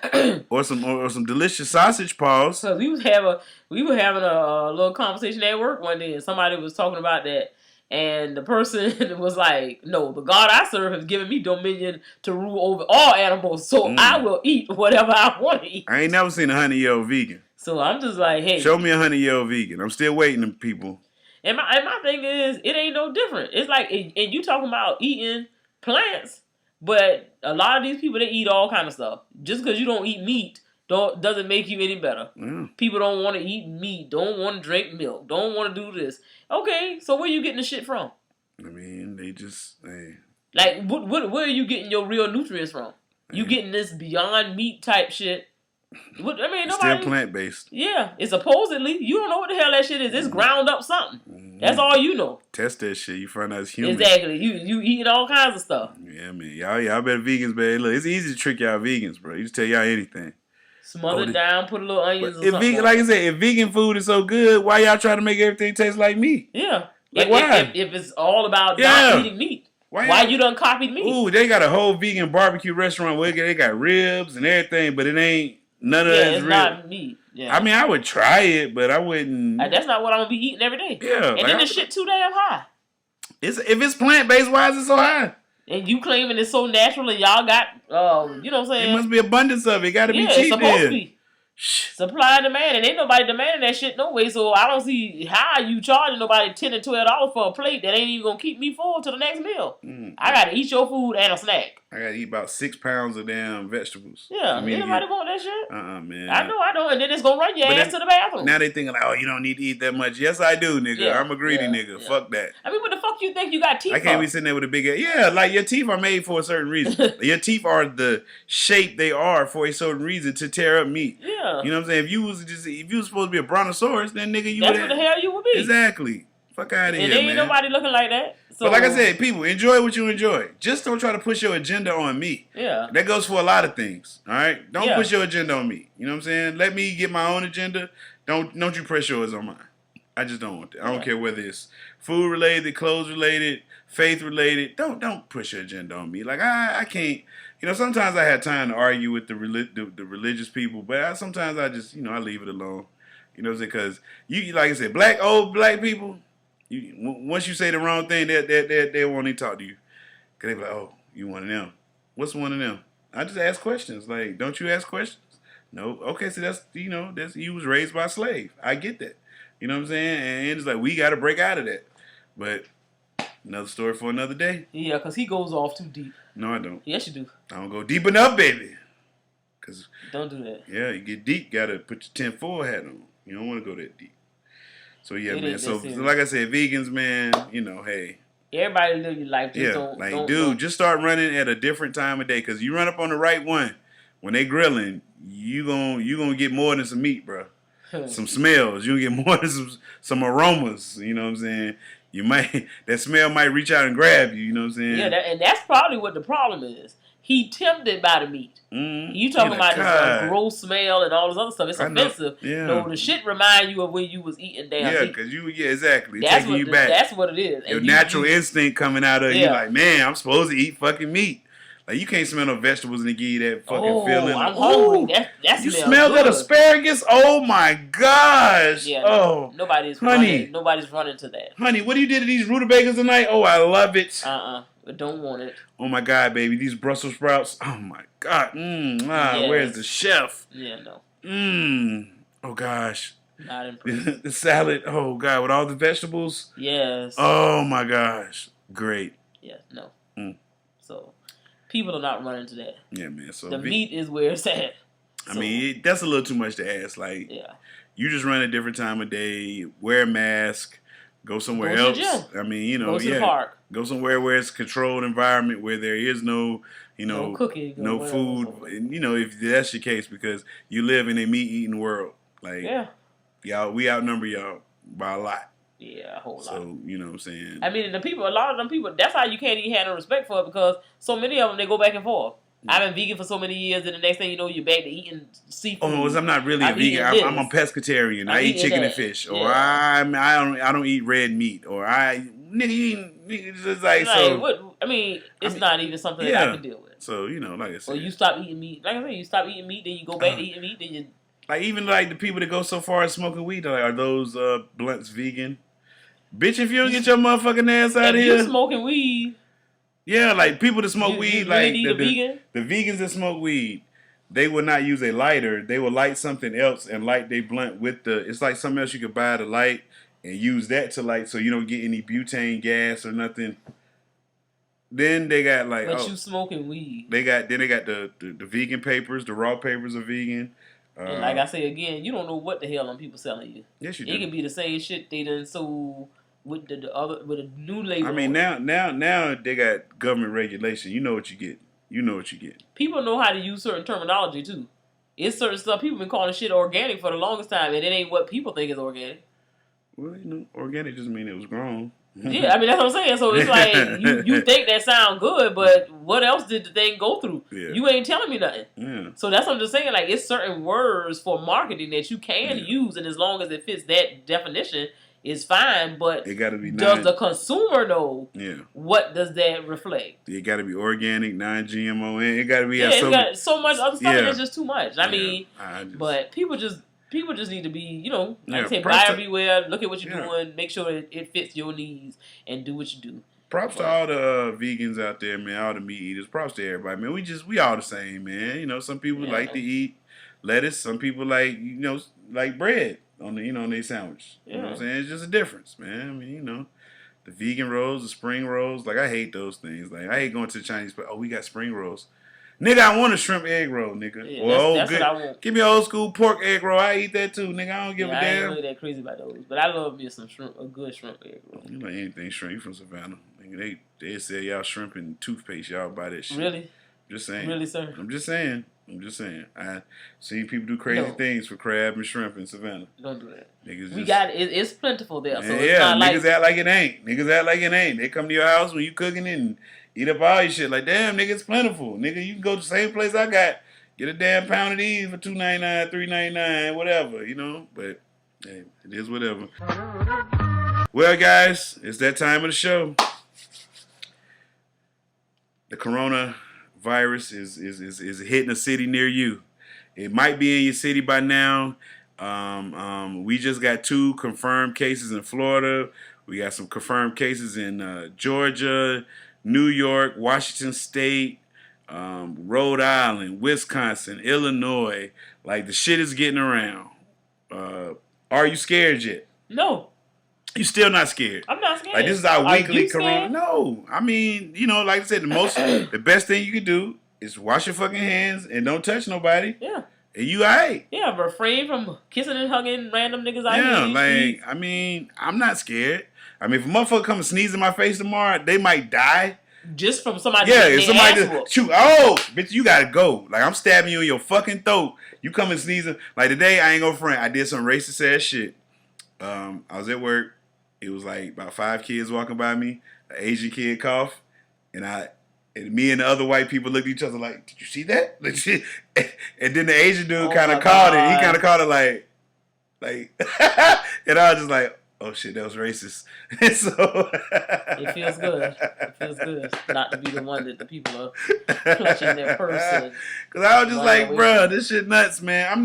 or some delicious sausage paws. So we were having a little conversation at work one day, and somebody was talking about that, and the person was like, "No, the God I serve has given me dominion to rule over all animals, so I will eat whatever I want to eat." I ain't never seen a 100-year-old vegan. So I'm just like, "Hey, show me a 100-year-old vegan." I'm still waiting, people. And my thing is, it ain't no different. It's like, and you talking about eating plants. But a lot of these people, they eat all kind of stuff. Just because you don't eat meat doesn't make you any better. Yeah. People don't want to eat meat, don't want to drink milk, don't want to do this. Okay, so where you getting the shit from? I mean, they just... Hey. Like, where are you getting your real nutrients from? Hey. You getting this Beyond Meat type shit? Nobody... Still plant-based. Yeah, it's supposedly. You don't know what the hell that shit is. It's ground up something. That's all you know. Test that shit. You find out it's human. Exactly. You eating all kinds of stuff. Yeah, man. Y'all better vegans, man. Look, it's easy to trick y'all vegans, bro. You just tell y'all anything. Smother it down, put a little onions or something. Like I said, if vegan food is so good, why y'all trying to make everything taste like meat? Yeah. Like, why? If it's all about not eating meat. Why you done copied me? Ooh, they got a whole vegan barbecue restaurant where they got ribs and everything, but it ain't none of that is real. Not meat. Yeah. I mean, I would try it, but I wouldn't. That's not what I'm gonna be eating every day. Yeah, and then this shit too damn high. If it's plant based, why is it so high? And you claiming it's so natural, and y'all got, you know what I'm saying? It must be abundance of it. It got to be cheap. It's supposed to be. Supply and demand, and ain't nobody demanding that shit no way. So I don't see how you charging nobody $10 and $12 for a plate that ain't even gonna keep me full to the next meal. I gotta eat your food and a snack. I gotta eat about 6 pounds of damn vegetables. Yeah, anybody want that shit? Man. I know, and then it's gonna run your ass to the bathroom. Now they thinking like, oh, you don't need to eat that much. Yes, I do, nigga. Yeah, I'm a greedy nigga. Yeah. Fuck that. I mean, what the fuck you think you got teeth? I can't be sitting there with a big ass. Yeah, like your teeth are made for a certain reason. Your teeth are the shape they are for a certain reason to tear up meat. Yeah, you know what I'm saying? If you was supposed to be a brontosaurus, then nigga, that's what the hell you would be. Exactly. Fuck out of here, man. And ain't nobody looking like that. So, but like I said, people, enjoy what you enjoy. Just don't try to push your agenda on me. Yeah. That goes for a lot of things. All right? Don't push your agenda on me. You know what I'm saying? Let me get my own agenda. Don't you press yours on mine. I just don't want that. I don't care whether it's food related, clothes related, faith related. Don't push your agenda on me. Like I can't. You know, sometimes I have time to argue with the religious people, but sometimes I just, I leave it alone. You know what I'm saying? Because you, like I said, old black people. Once you say the wrong thing, they won't even talk to you. Cause they be like, oh, you one of them. What's one of them? I just ask questions. Like, don't you ask questions? No. Okay, so that's you was raised by a slave. I get that. You know what I'm saying? And it's like, we got to break out of that. But another story for another day. Yeah, because he goes off too deep. No, I don't. Yes, you do. I don't go deep enough, baby. Cause don't do that. Yeah, you get deep, got to put your 10-4 hat on. You don't want to go that deep. So yeah, man. So like I said, vegans, man. Hey. Everybody live your life. Just don't. Just start running at a different time of day. Cause you run up on the right one, when they grilling, you gonna get more than some meat, bro. Some smells. You gonna get more than some aromas. You know what I'm saying? That smell might reach out and grab you. You know what I'm saying? Yeah, and that's probably what the problem is. He tempted by the meat. You talking about this gross smell and all this other stuff. It's offensive. Yeah. No, the shit remind you of when you was eating damn meat. Yeah, because exactly. That's taking you back. That's what it is. Your natural instinct coming out of you like, man, I'm supposed to eat fucking meat. Like, you can't smell no vegetables and give you that fucking feeling. I'm hungry. That you smell that asparagus? Oh, my gosh. Yeah, nobody's running to that. Honey, what you did to these rutabagas tonight? Oh, I love it. But don't want it. Oh, my God, baby. These Brussels sprouts. Oh, my God. Where's the chef? Yeah, no. Oh, gosh. Not impressed. The salad. Oh, God. With all the vegetables? Yes. Oh, my gosh. Great. Yeah, no. So, people are not running to that. Yeah, man. So the meat is where it's at. I mean, that's a little too much to ask. Like, you just run a different time of day, wear a mask, go somewhere else. I mean, go to the park. Go somewhere where it's a controlled environment, where there is no cooking, no food. And, if that's your case, because you live in a meat-eating world. Like, we outnumber y'all by a lot. Yeah, a whole lot. So, you know what I'm saying? I mean, a lot of them people, that's how you can't even have no respect for it because so many of them, they go back and forth. I've been vegan for so many years, and the next thing you know, you're back to eating seafood. Oh, I'm not really a vegan. I'm a pescatarian. I eat chicken and fish, or I don't eat red meat, or nigga just like so. What, it's not even something that I can deal with. So like I said, or you stop eating meat. Like I said, you stop eating meat, then you go back to eating meat, then you even the people that go so far as smoking weed, are those blunts vegan? Bitch, if you don't get your motherfucking ass out of here, you smoking weed. Yeah, like people that smoke weed, really like vegan? The vegans that smoke weed, they would not use a lighter. They would light something else and light they blunt with it's like something else you could buy to light and use that to light so you don't get any butane gas or nothing. Then they got But you smoking weed. They got the vegan papers, the raw papers are vegan. And like I say again, you don't know what the hell them people selling you. Yes, you do. It can be the same shit they done sold with the new label. I mean, now they got government regulation. You know what you get. People know how to use certain terminology too. It's certain stuff people been calling shit organic for the longest time, and it ain't what people think is organic. Well, organic just mean it was grown. Yeah, that's what I'm saying. So it's like you think that sound good, but what else did the thing go through? Yeah. You ain't telling me nothing. Yeah. So that's what I'm just saying. Like it's certain words for marketing that you can use, and as long as it fits that definition, it's fine. But it gotta be does the consumer know? Yeah. What does that reflect? It got to be organic, non-GMO, and it got to be got so much other stuff, and it's just too much. But people just need to be, like I said, buyer beware. Look at what you're doing. Make sure it fits your needs, and do what you do. Props to all the vegans out there, man. All the meat eaters. Props to everybody, man. We all the same, man. Some people like to eat lettuce. Some people like bread on their sandwich. You know what I'm saying? It's just a difference, man. The vegan rolls, the spring rolls. Like I hate those things. Like I hate going to the Chinese. But we got spring rolls. Nigga, I want a shrimp egg roll, nigga. Yeah, that's what I want. Give me an old school pork egg roll. I eat that too, nigga. I don't give a damn. I ain't really that crazy about those, but I love me a good shrimp egg roll. You like anything shrimp? You from Savannah? Nigga, they sell y'all shrimp and toothpaste. Y'all buy that shit. Really? Just saying. Really, sir? I'm just saying. I seen people do crazy things for crab and shrimp in Savannah. Don't do that. Niggas it's plentiful there. So it's not niggas act like it ain't. They come to your house when you cooking and eat up all your shit. Like, damn, nigga, it's plentiful. Nigga, you can go to the same place I got. Get a damn pound of these for $2.99, $3.99, whatever, But, hey, it is whatever. Well, guys, it's that time of the show. The coronavirus is hitting a city near you. It might be in your city by now. We just got 2 confirmed cases in Florida. We got some confirmed cases in Georgia, New York, Washington State, Rhode Island, Wisconsin, Illinois. Like, the shit is getting around. Are you scared yet? No. You still not scared? I'm not scared. Like, this is our weekly corona. Scared? No. Like I said, the best thing you can do is wash your fucking hands and don't touch nobody. Yeah. And you alright. Yeah, refrain from kissing and hugging random niggas out here. I'm not scared. If a motherfucker come and sneeze in my face tomorrow, they might die. Just from somebody. If somebody just shoot, bitch, you gotta go. Like, I'm stabbing you in your fucking throat. You come and sneezing. Like, today, I ain't gonna front. I did some racist ass shit. I was at work. It was like about 5 kids walking by me. An Asian kid coughed, and me and the other white people looked at each other like, "Did you see that?" And then the Asian dude kind of called it. He kind of called it like, and I was just like, "Oh shit, that was racist." And so it feels good. It feels good not to be the one that the people are clutching their purse. Because I was just like, bruh, this shit nuts, man. I'm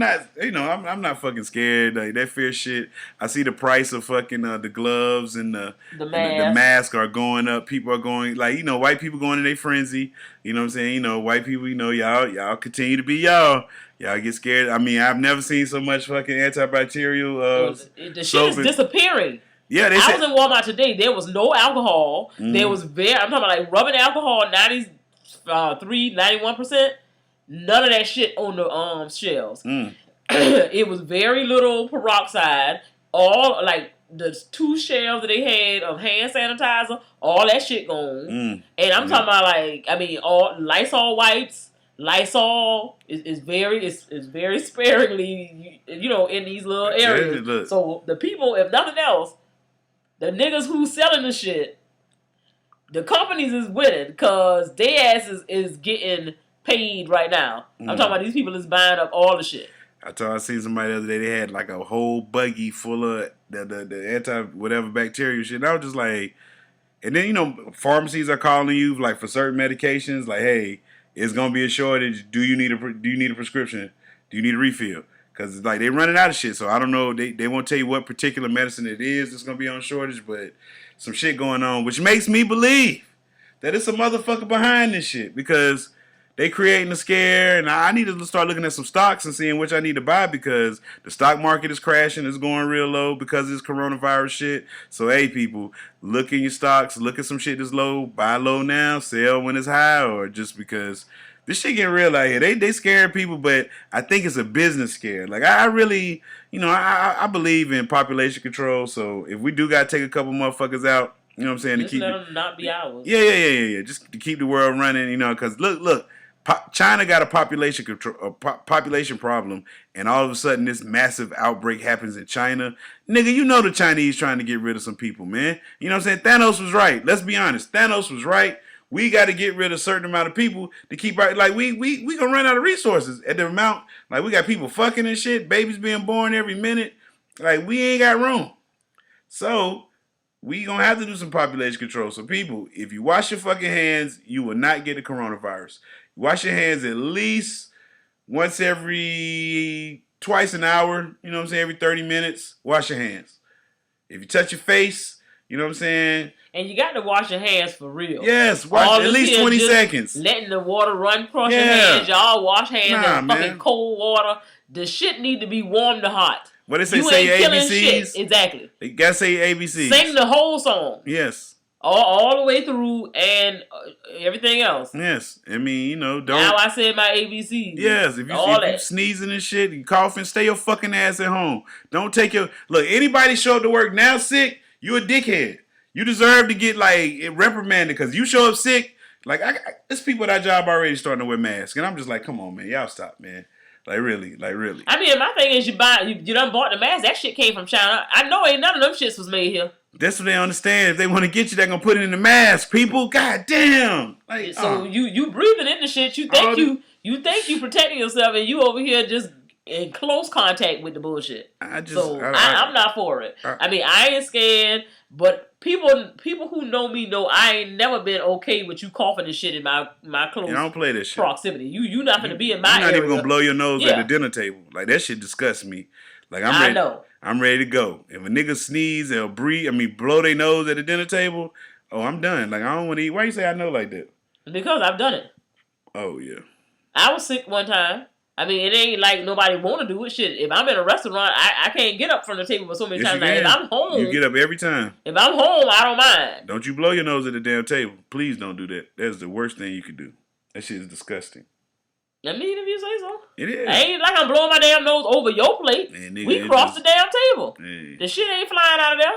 not fucking scared. Like, that fear shit. I see the price of fucking the gloves and the mask are going up. People are going, like, white people going in their frenzy. You know what I'm saying? White people, y'all continue to be y'all. Y'all get scared. I've never seen so much fucking antibacterial. The shit is disappearing. Yeah, I was in Walmart today. There was no alcohol. There was I'm talking about like rubbing alcohol, 91%. None of that shit on the shelves. It was very little peroxide. All like the 2 shelves that they had of hand sanitizer. All that shit gone. And I'm talking about all Lysol wipes. Lysol is very sparingly, in these little areas. So the people, if nothing else, the niggas who selling the shit, the companies is winning because their asses is getting paid right now. I'm talking about these people is buying up all the shit. I seen somebody the other day, they had like a whole buggy full of the anti-whatever bacterial shit. And I was just like, and then, you know, pharmacies are calling you like for certain medications, like, hey, it's going to be a shortage. Do you need a prescription? Do you need a refill? Because like they're running out of shit. So I don't know. They won't tell you what particular medicine it is that's going to be on shortage, but some shit going on, which makes me believe that it's a motherfucker behind this shit because they creating a scare, and I need to start looking at some stocks and seeing which I need to buy because the stock market is crashing, it's going real low because of this coronavirus shit. So, hey, people, look in your stocks, look at some shit that's low, buy low now, sell when it's high, or just because this shit getting real out here. They scaring people, but I think it's a business scare. Like, I really, you know, I believe in population control, so if we do got to take a couple motherfuckers out, you know what I'm saying? Just let them not be ours. Yeah. Just to keep the world running, you know, because look. China got a population problem, and all of a sudden this massive outbreak happens in China. Nigga, you know the Chinese trying to get rid of some people, man. You know what I'm saying? Thanos was right. Let's be honest. Thanos was right. We got to get rid of a certain amount of people to keep right. Like we gonna run out of resources at the amount. Like we got people fucking and shit, babies being born every minute. Like we ain't got room. So we gonna have to do some population control. So people, if you wash your fucking hands, you will not get the coronavirus. Wash your hands at least twice an hour, you know what I'm saying, every 30 minutes, wash your hands. If you touch your face, you know what I'm saying. And you got to wash your hands for real. Yes, wash at least 20 seconds. Letting the water run across your hands. Y'all wash hands in fucking cold water. The shit need to be warm to hot. What they say ABCs? Shit. Exactly. They gotta say ABCs. Sing the whole song. Yes. All the way through and everything else. Yes. I mean, you know, don't. Now I said my ABCs. Yes. If you sneezing and shit and coughing, stay your fucking ass at home. Don't take your. Look, anybody show up to work now sick, you a dickhead. You deserve to get, like, reprimanded because you show up sick. Like, there's people at our job already starting to wear masks. And I'm just like, come on, man. Y'all stop, man. Like, really. I mean, my thing is you done bought the mask. That shit came from China. I know ain't none of them shits was made here. That's what they understand. If they want to get you, they're going to put it in the mask, people. God damn. Like, so you breathing in the shit. You think you protecting yourself and you over here just in close contact with the bullshit. I'm not for it. I mean, I ain't scared, but people who know me know I ain't never been okay with you coughing and shit in my close don't play that shit. proximity. You not going to be in my area. You're not even going to blow your nose at the dinner table. Like, that shit disgusts me. Like, I know. I'm ready to go. If a nigga sneeze or blow their nose at the dinner table, I'm done. Like, I don't want to eat. Why you say I know like that? Because I've done it. Oh, yeah. I was sick one time. I mean, it ain't like nobody want to do it. Shit, if I'm in a restaurant, I can't get up from the table for so many times. Like, if I'm home... You get up every time. If I'm home, I don't mind. Don't you blow your nose at the damn table. Please don't do that. That's the worst thing you could do. That shit is disgusting. I mean, if you say so. It is. I ain't like I'm blowing my damn nose over your plate. Man, nigga, we crossed the damn table. Man. The shit ain't flying out of there.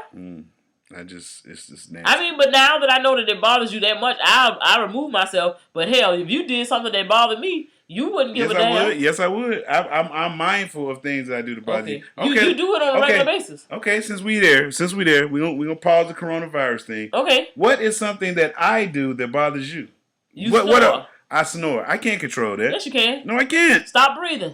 It's just nasty. I mean, but now that I know that it bothers you that much, I remove myself. But hell, if you did something that bothered me, you wouldn't give a damn. Yes, I would. I'm mindful of things that I do to bother you. Okay. You do it on a regular basis. Okay, since we there, we're gonna pause the coronavirus thing. Okay. What is something that I do that bothers you? Snore. I snore. I can't control that. Yes, you can. No, I can't. Stop breathing.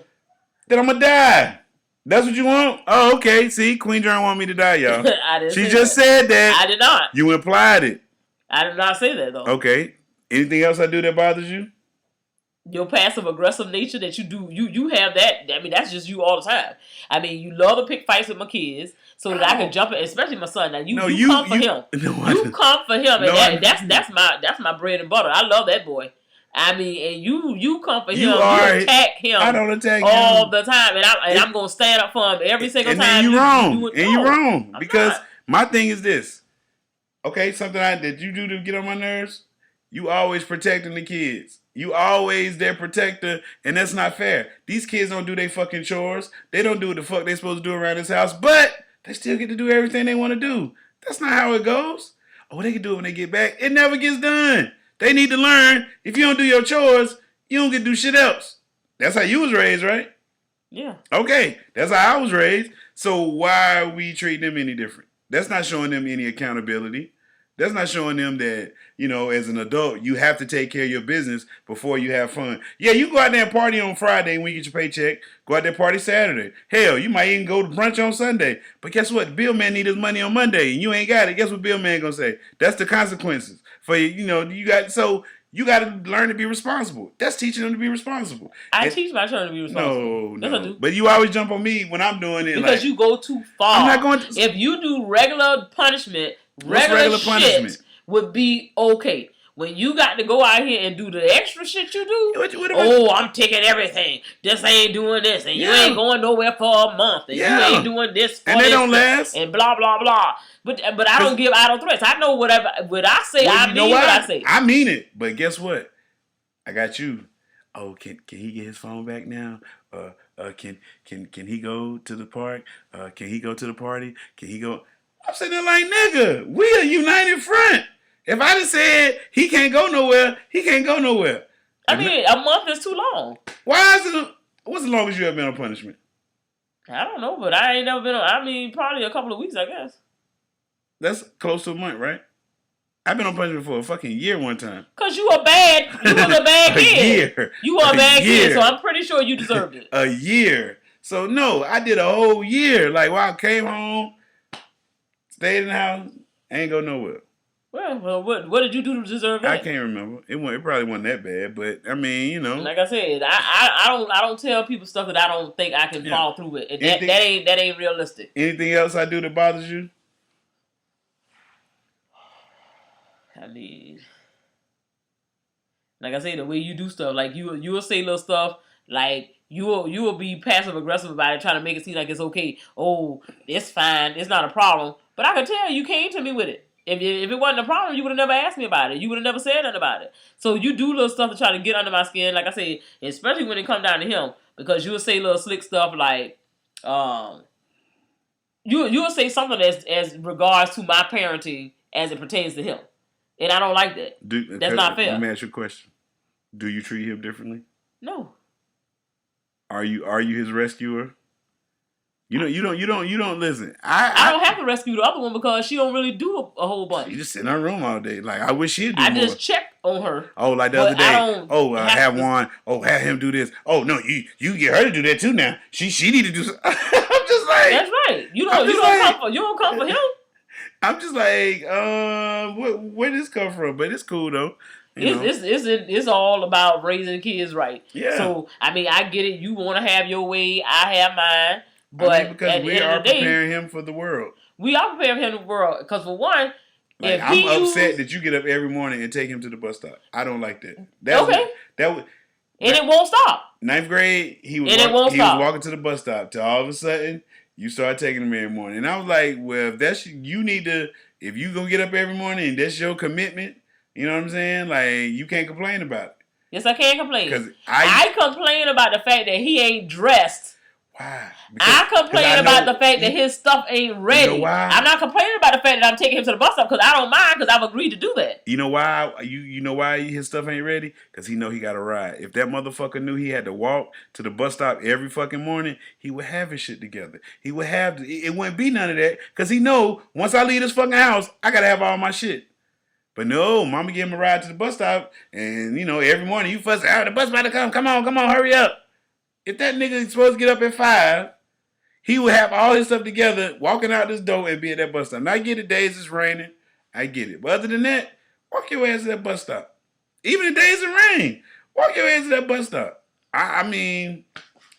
Then I'm gonna die. That's what you want? Oh, okay. See, Queen John want me to die, y'all. She just said that. I did not. You implied it. I did not say that, though. Okay. Anything else I do that bothers you? Your passive-aggressive nature that you do. You have that. I mean, that's just you all the time. I mean, you love to pick fights with my kids so that I can jump in, especially my son. Now, you come for him. You come for him. And that's my bread and butter. I love that boy. I mean, and you come for him. You attack him. I don't attack him all the time, and I'm gonna stand up for him every single time. And you're wrong. Because my thing is this. Okay, something that you do to get on my nerves. You always protecting the kids. You always their protector, and that's not fair. These kids don't do their fucking chores. They don't do what the fuck they supposed to do around this house, but they still get to do everything they want to do. That's not how it goes. Oh, they can do it when they get back. It never gets done. They need to learn, if you don't do your chores, you don't get to do shit else. That's how you was raised, right? Yeah. Okay, that's how I was raised. So why are we treating them any different? That's not showing them any accountability. That's not showing them that, as an adult, you have to take care of your business before you have fun. Yeah, you go out there and party on Friday when you get your paycheck. Go out there and party Saturday. Hell, you might even go to brunch on Sunday. But guess what? Bill man need his money on Monday, and you ain't got it. Guess what Bill man gonna say? That's the consequences for you. You got to learn to be responsible. That's teaching them to be responsible. I teach my children to be responsible. No. Yes, I do. But you always jump on me when I'm doing it. Because you go too far. I'm not going to. If you do regular punishment, regular shit would be okay. When you got to go out here and do the extra shit you do, I'm taking everything. This ain't doing this, and you ain't going nowhere for a month, and you ain't doing this for and they don't last, and blah blah blah. But I don't give idle threats. I know what I say. I mean what I say. I mean it. But guess what? I got you. Oh, can he get his phone back now? Can he go to the park? Can he go to the party? Can he go? I'm sitting there like, nigga, we a united front. If I just said he can't go nowhere, he can't go nowhere. I mean, a month is too long. Why is it? What's the longest you have been on punishment? I don't know, but I ain't never been on. I mean, probably a couple of weeks, I guess. That's close to a month, right? I've been on punishment for a fucking year one time. Cause you was a bad kid. Year. You were a bad kid, so I'm pretty sure you deserved it. A year. So no, I did a whole year. Like while I came home, stayed in the house, ain't go nowhere. Well, what did you do to deserve that? I can't remember. It probably wasn't that bad, but I mean, Like I said, I don't tell people stuff that I don't think I can follow through with. That ain't realistic. Anything else I do that bothers you? I mean, like I say, the way you do stuff, like you will say little stuff, like you will be passive aggressive about it, trying to make it seem like it's okay. Oh, it's fine, it's not a problem. But I can tell you came to me with it. If it wasn't a problem, you would have never asked me about it. You would have never said nothing about it. So you do little stuff to try to get under my skin, like I say, especially when it comes down to him, because you will say little slick stuff like, you will say something as regards to my parenting as it pertains to him. And I don't like that. That's not fair. Let me ask you a question. Do you treat him differently? No. Are you his rescuer? You don't listen. I don't have to rescue the other one because she don't really do a whole bunch. She just sit in her room all day. Like I wish she'd do more. I just check on her. Oh, like the other day. Have one. Oh, have him do this. Oh no, you get her to do that too now. She need to do something. I'm just like, that's right. You don't come for him. I'm just like, where did this come from? But it's cool though. It's all about raising kids right. Yeah. So I mean, I get it. You want to have your way. I have mine. But because we are preparing him for the world. We are preparing him for the world. Because for one, like, I'm upset that you get up every morning and take him to the bus stop. I don't like that. Okay. And it won't stop. 9th grade, he was walking to the bus stop. Till all of a sudden, you start taking him every morning. And I was like, well, if you gonna get up every morning and that's your commitment, you know what I'm saying? Like, you can't complain about it. Yes, I can complain. Because I complain about the fact that he ain't dressed. Why? I complain about the fact that his stuff ain't ready. You know why? I'm not complaining about the fact that I'm taking him to the bus stop because I don't mind because I've agreed to do that. You know why? You know why his stuff ain't ready? Because he know he got to ride. If that motherfucker knew he had to walk to the bus stop every fucking morning, he would have his shit together. He would have it wouldn't be none of that because he know once I leave this fucking house, I got to have all my shit. But no, mama gave him a ride to the bus stop and every morning you fuss out, the bus about to come. Come on, hurry up. If that nigga is supposed to get up at 5, he would have all his stuff together, walking out this door and be at that bus stop. Now I get it, days it's raining. I get it. But other than that, walk your ass to that bus stop. Even the days it rain, walk your ass to that bus stop. I mean,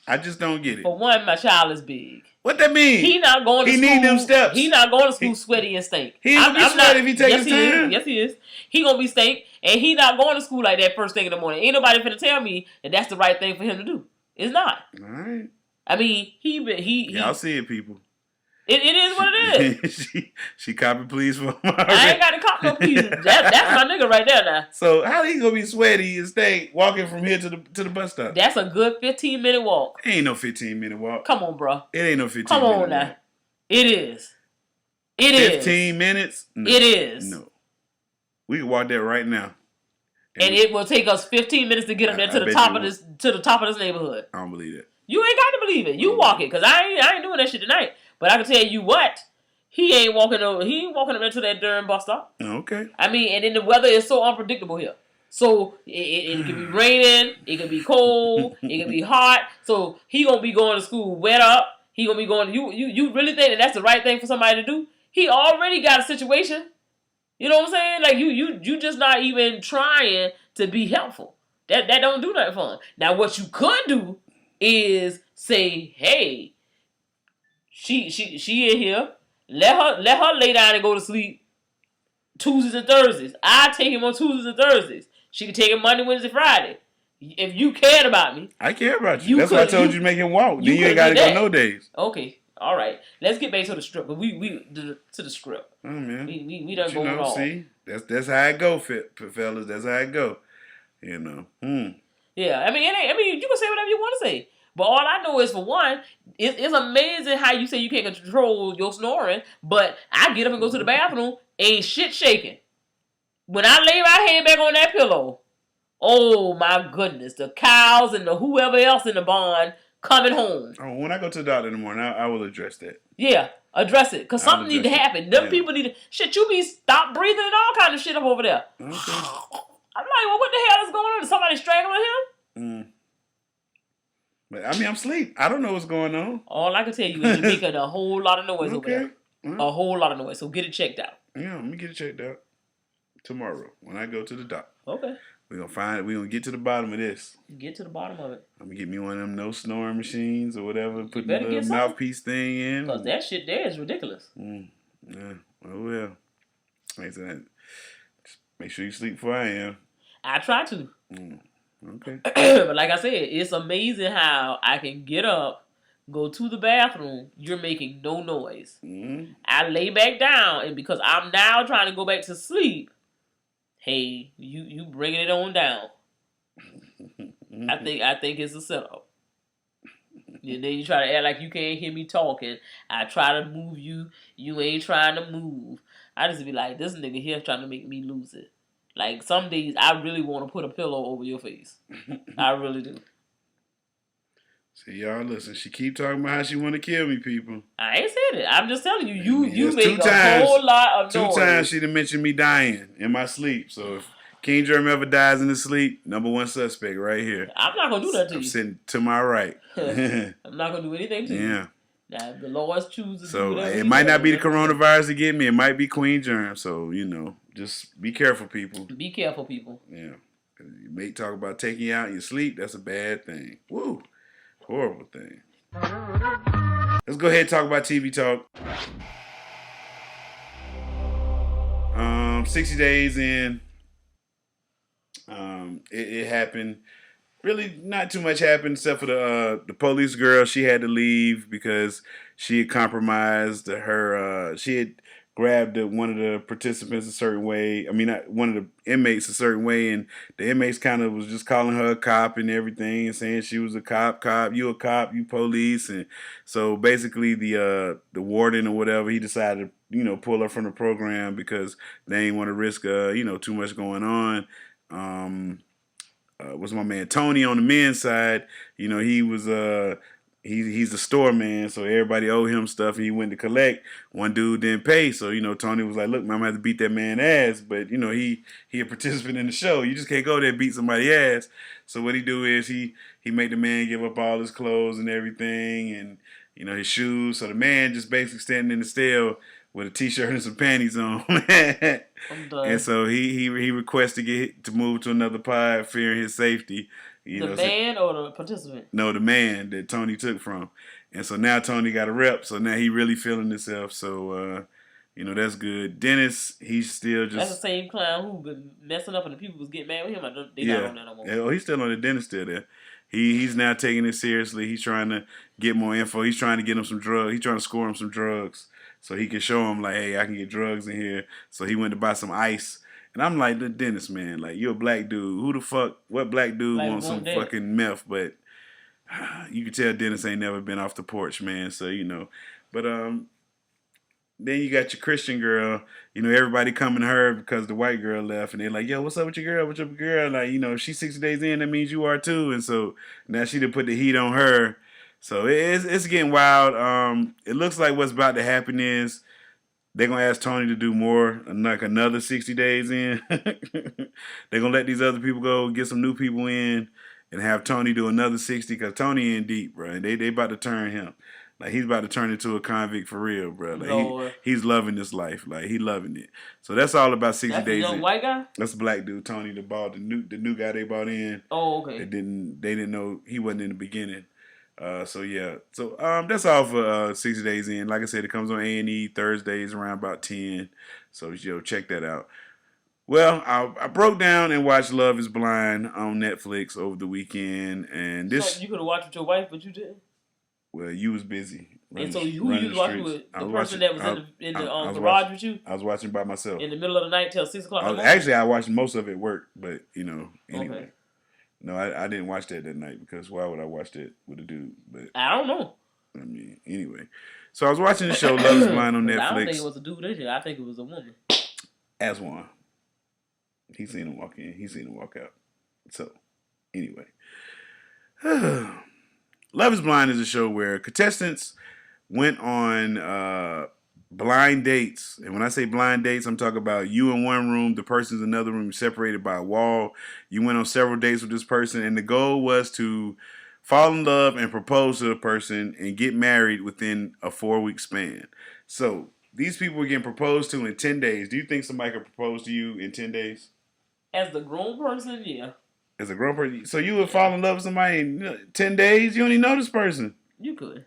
I just don't get it. For one, my child is big. What that mean? He not going to school. He need them steps. He not going to school sweaty and stink. He ain't gonna be sweaty if he takes his time. Yes, he is. He gonna be stink, and he not going to school like that first thing in the morning. Ain't nobody finna tell me that that's the right thing for him to do. It's not. All right. I mean, he Y'all see it, people. It is what it is. she copy please for him. I ain't got to copy no please. That's my nigga right there now. So how he gonna be sweaty and stay walking from here to the bus stop? That's a good 15-minute walk. It ain't no 15-minute walk. Come on, bro. It ain't no 15-minute walk. Come on now. It is. It is. 15 minutes? No. It is. No. We can walk there right now. And it will take us 15 minutes to get him there to the top of this neighborhood. I don't believe that. You ain't got to believe it. You walk it, because I ain't doing that shit tonight. But I can tell you what, He ain't walking over. He ain't walking up into that darn bus stop. Okay. I mean, and then the weather is so unpredictable here. So it can be raining, it can be cold, it can be hot. So he gonna be going to school wet up. He gonna be going. You really think that that's the right thing for somebody to do? He already got a situation. You know what I'm saying? Like you just not even trying to be helpful. That don't do nothing for him. Now what you could do is say, hey, she in here. Let her lay down and go to sleep Tuesdays and Thursdays. I take him on Tuesdays and Thursdays. She can take him Monday, Wednesday, Friday. If you cared about me. I care about you. That's why I told you to make him walk. Then you ain't got to go no days. Okay. All right. Let's get back to the script. We to the script. Oh, man. We done going wrong. See? That's how I go, fellas. That's how I go. You know. Yeah. I mean, you can say whatever you want to say. But all I know is, for one, it's amazing how you say you can't control your snoring, but I get up and go to the bathroom, ain't shit shaking. When I lay my head back on that pillow, oh my goodness, the cows and the whoever else in the barn coming home. Oh, when I go to the doctor in the morning, I will address that. Yeah, address it, because something need to happen. Them people need to, you be stop breathing and all kind of shit up over there. Okay. I'm like, well, what the hell is going on? Is somebody strangling him? But I mean, I'm asleep. I don't know what's going on. All I can tell you is you're making a whole lot of noise over there. A whole lot of noise. So get it checked out. Yeah, let me get it checked out tomorrow when I go to the doctor. Okay. We're gonna get to the bottom of this. Get to the bottom of it. I'm gonna get me one of them no snoring machines or whatever, put the little mouthpiece thing in. Because that shit there is ridiculous. Yeah. Oh well. Like that. Just make sure you sleep before I am. I try to. Okay. But like I said, it's amazing how I can get up, go to the bathroom, you're making no noise. I lay back down, and because I'm now trying to go back to sleep, hey, you bringing it on down. I think it's a setup. And then you try to act like you can't hear me talking. I try to move you. You ain't trying to move. I just be like, this nigga here trying to make me lose it. Like, some days I really want to put a pillow over your face. I really do. See, y'all, listen. She keep talking about how she want to kill me, people. I ain't said it. I'm just telling you. You make a whole lot of noise. 2 times she done mentioned me dying in my sleep. So if King Germ ever dies in his sleep, number 1 suspect right here. I'm not going to do that to you. I'm sitting to my right. I'm not going to do anything to you. Yeah. Now, if the Lord chooses to do whatever it might not be the coronavirus to get me. It might be Queen Germ. So, just be careful, people. Be careful, people. Yeah. You may talk about taking you out in your sleep. That's a bad thing. Woo. Horrible thing. Let's go ahead and talk about TV talk. 60 days in. It happened. Really, not too much happened except for the police girl. She had to leave because she had compromised her. She had grabbed one of the participants a certain way. I mean, one of the inmates a certain way, and the inmates kind of was just calling her a cop and everything, and saying she was a cop, you a cop, you police, and so basically the warden or whatever, he decided to pull her from the program because they didn't want to risk too much going on. Was my man Tony on the men's side? He was he's a store man, so everybody owed him stuff, and he went to collect. One dude didn't pay, so Tony was like, "Look, man, I'm gonna have to beat that man ass." But he a participant in the show. You just can't go there and beat somebody's ass. So what he do is he made the man give up all his clothes and everything, and his shoes. So the man just basically standing in the cell with a t-shirt and some panties on. I'm done. And so he requested to move to another pod, fearing his safety. The man or the participant? No, the man that Tony took from. And so now Tony got a rep, so now he really feeling himself. So, that's good. Dennis, he's still just... That's the same clown who been messing up and the people was getting mad with him. They not on that no more. Yeah, he's still on the Dennis still there. He's now taking it seriously. He's trying to get more info. He's trying to get him some drugs. He's trying to score him some drugs so he can show him, like, hey, I can get drugs in here. So he went to buy some ice. And I'm like, the Dennis, man, like, you're a black dude. Who the fuck, what black dude wants some fucking meth? But you can tell Dennis ain't never been off the porch, man. So, But then you got your Christian girl. Everybody coming to her because the white girl left. And they're like, yo, what's up with your girl? What's up with your girl? Like, if she's 60 days in, that means you are too. And so now she done put the heat on her. So it's getting wild. It looks like what's about to happen is they're going to ask Tony to do more, like another 60 days in. They're going to let these other people go, get some new people in, and have Tony do another 60, because Tony in deep, bro. They about to turn him. Like, he's about to turn into a convict for real, bro. Like, he's loving this life. Like, he loving it. So that's all about 60 that's days. That's the young white guy? That's the black dude, Tony, the new guy they brought in. Oh, okay. They didn't know he wasn't in the beginning. So yeah. So that's all for 60 days in. Like I said, it comes on A&E Thursdays around about 10. So check that out. Well, I broke down and watched Love Is Blind on Netflix over the weekend, and this. So you could have watched with your wife, but you didn't. Well, you was busy. And so who you was watching with? The person that was in the garage with you? I was watching by myself. In the middle of the night till 6 o'clock? Actually, I watched most of it at work, but anyway. Okay. No, I didn't watch that night, because why would I watch that with a dude? But I don't know. I mean, anyway. So I was watching the show Love Is Blind on Netflix. I don't think it was a dude this year. I think it was a woman. As one. He seen him walk in. He seen him walk out. So, anyway. Love Is Blind is a show where contestants went on blind dates. And when I say blind dates, I'm talking about you in one room, the person's in another room, separated by a wall. You went on several dates with this person, and the goal was to fall in love and propose to the person and get married within a 4-week span. So these people were getting proposed to in 10 days. Do you think somebody could propose to you in 10 days? As the grown person, yeah. As a grown person? So you would fall in love with somebody in 10 days? You don't even know this person. You could.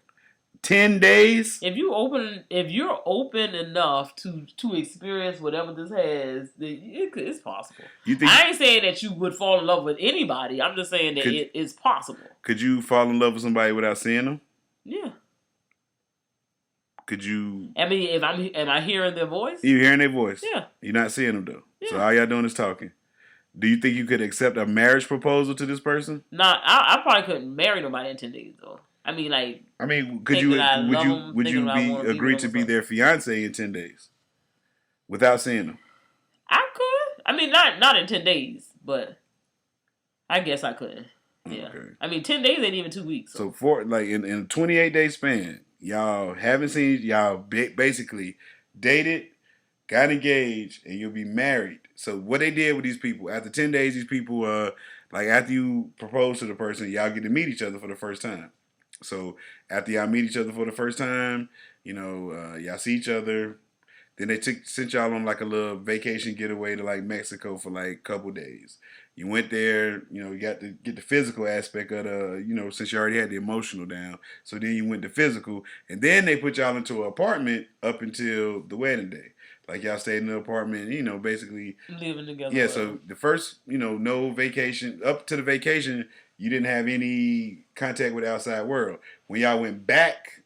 10 days? If you're open enough to experience whatever this has, then it's possible. I ain't saying that you would fall in love with anybody. I'm just saying that it's possible. Could you fall in love with somebody without seeing them? Yeah. Could you? I mean, am I hearing their voice? You're hearing their voice. Yeah. You're not seeing them though. Yeah. So all y'all doing is talking. Do you think you could accept a marriage proposal to this person? Nah, I probably couldn't marry nobody in 10 days though. I mean, like. I mean, would you agree to be their fiance in 10 days without seeing them? I could. I mean, not in 10 days, but I guess I could. Yeah. Okay. I mean, 10 days ain't even 2 weeks. So for like in a 28-day span, y'all haven't seen, y'all basically dated, got engaged, and you'll be married. So what they did with these people, after 10 days, these people, like after you propose to the person, y'all get to meet each other for the first time. So after y'all meet each other for the first time, y'all see each other. Then they sent y'all on like a little vacation getaway to like Mexico for like a couple days. You went there, you got to get the physical aspect of the, since you already had the emotional down. So then you went to physical, and then they put y'all into an apartment up until the wedding day. Like y'all stayed in the apartment, basically living together. Yeah. So the first, no vacation up to the vacation. You didn't have any contact with the outside world. When y'all went back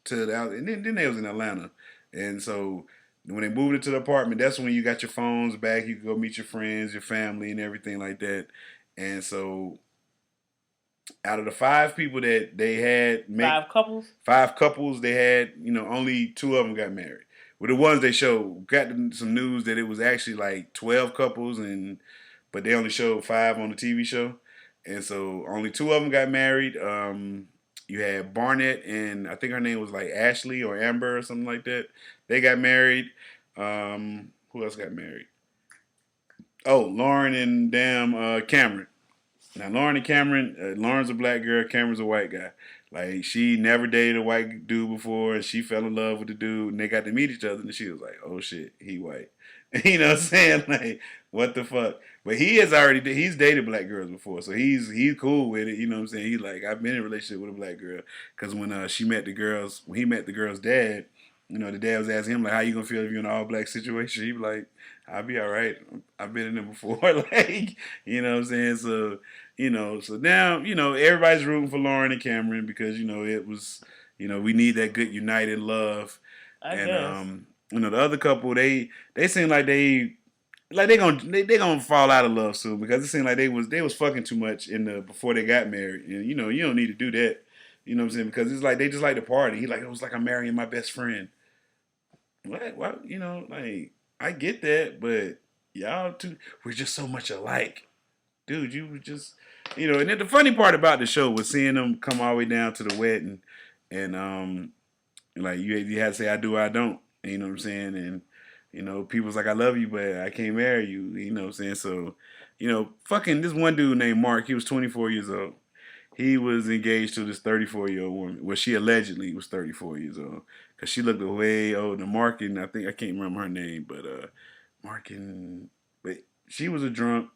to the and then they was in Atlanta. And so when they moved into the apartment, that's when you got your phones back. You could go meet your friends, your family, and everything like that. And so out of the 5 people that they had... 5 couples, they had, only 2 of them got married. Well, the ones they showed, got some news that it was actually like 12 couples, but they only showed 5 on the TV show. And so only 2 of them got married. You had Barnett and I think her name was like Ashley or Amber or something like that. They got married. Who else got married? Oh, Lauren and Cameron. Now, Lauren and Cameron, Lauren's a black girl, Cameron's a white guy. Like, she never dated a white dude before, and she fell in love with the dude, and they got to meet each other, and she was like, oh, shit, he white. You know what I'm saying? Like, what the fuck? But he's dated black girls before, so he's cool with it. You know what I'm saying? He's like, I've been in a relationship with a black girl. Because when he met the girl's dad, the dad was asking him, like, how you going to feel if you're in an all-black situation? He was like, I'll be all right. I've been in it before. Like, you know what I'm saying? So, so now, everybody's rooting for Lauren and Cameron because, it was, we need that good united love. I guess. The other couple, they seem like they gonna fall out of love soon because it seemed like they was fucking too much before they got married. And, you don't need to do that. You know what I'm saying? Because it's like they just like to party. It was like I'm marrying my best friend. What? Like, I get that, but y'all we're just so much alike. Dude, you were just, and then the funny part about the show was seeing them come all the way down to the wedding and, like, you had to say, I do, I don't. And you know what I'm saying? And, you know, people's like, I love you, but I can't marry you. You know what I'm saying? So, you know, fucking this one dude named Mark, he was 24 years old. He was engaged to this 34-year-old woman. Well, she allegedly was 34 years old. Because she looked way older. Mark and I can't remember her name, but Mark and, but she was a drunk.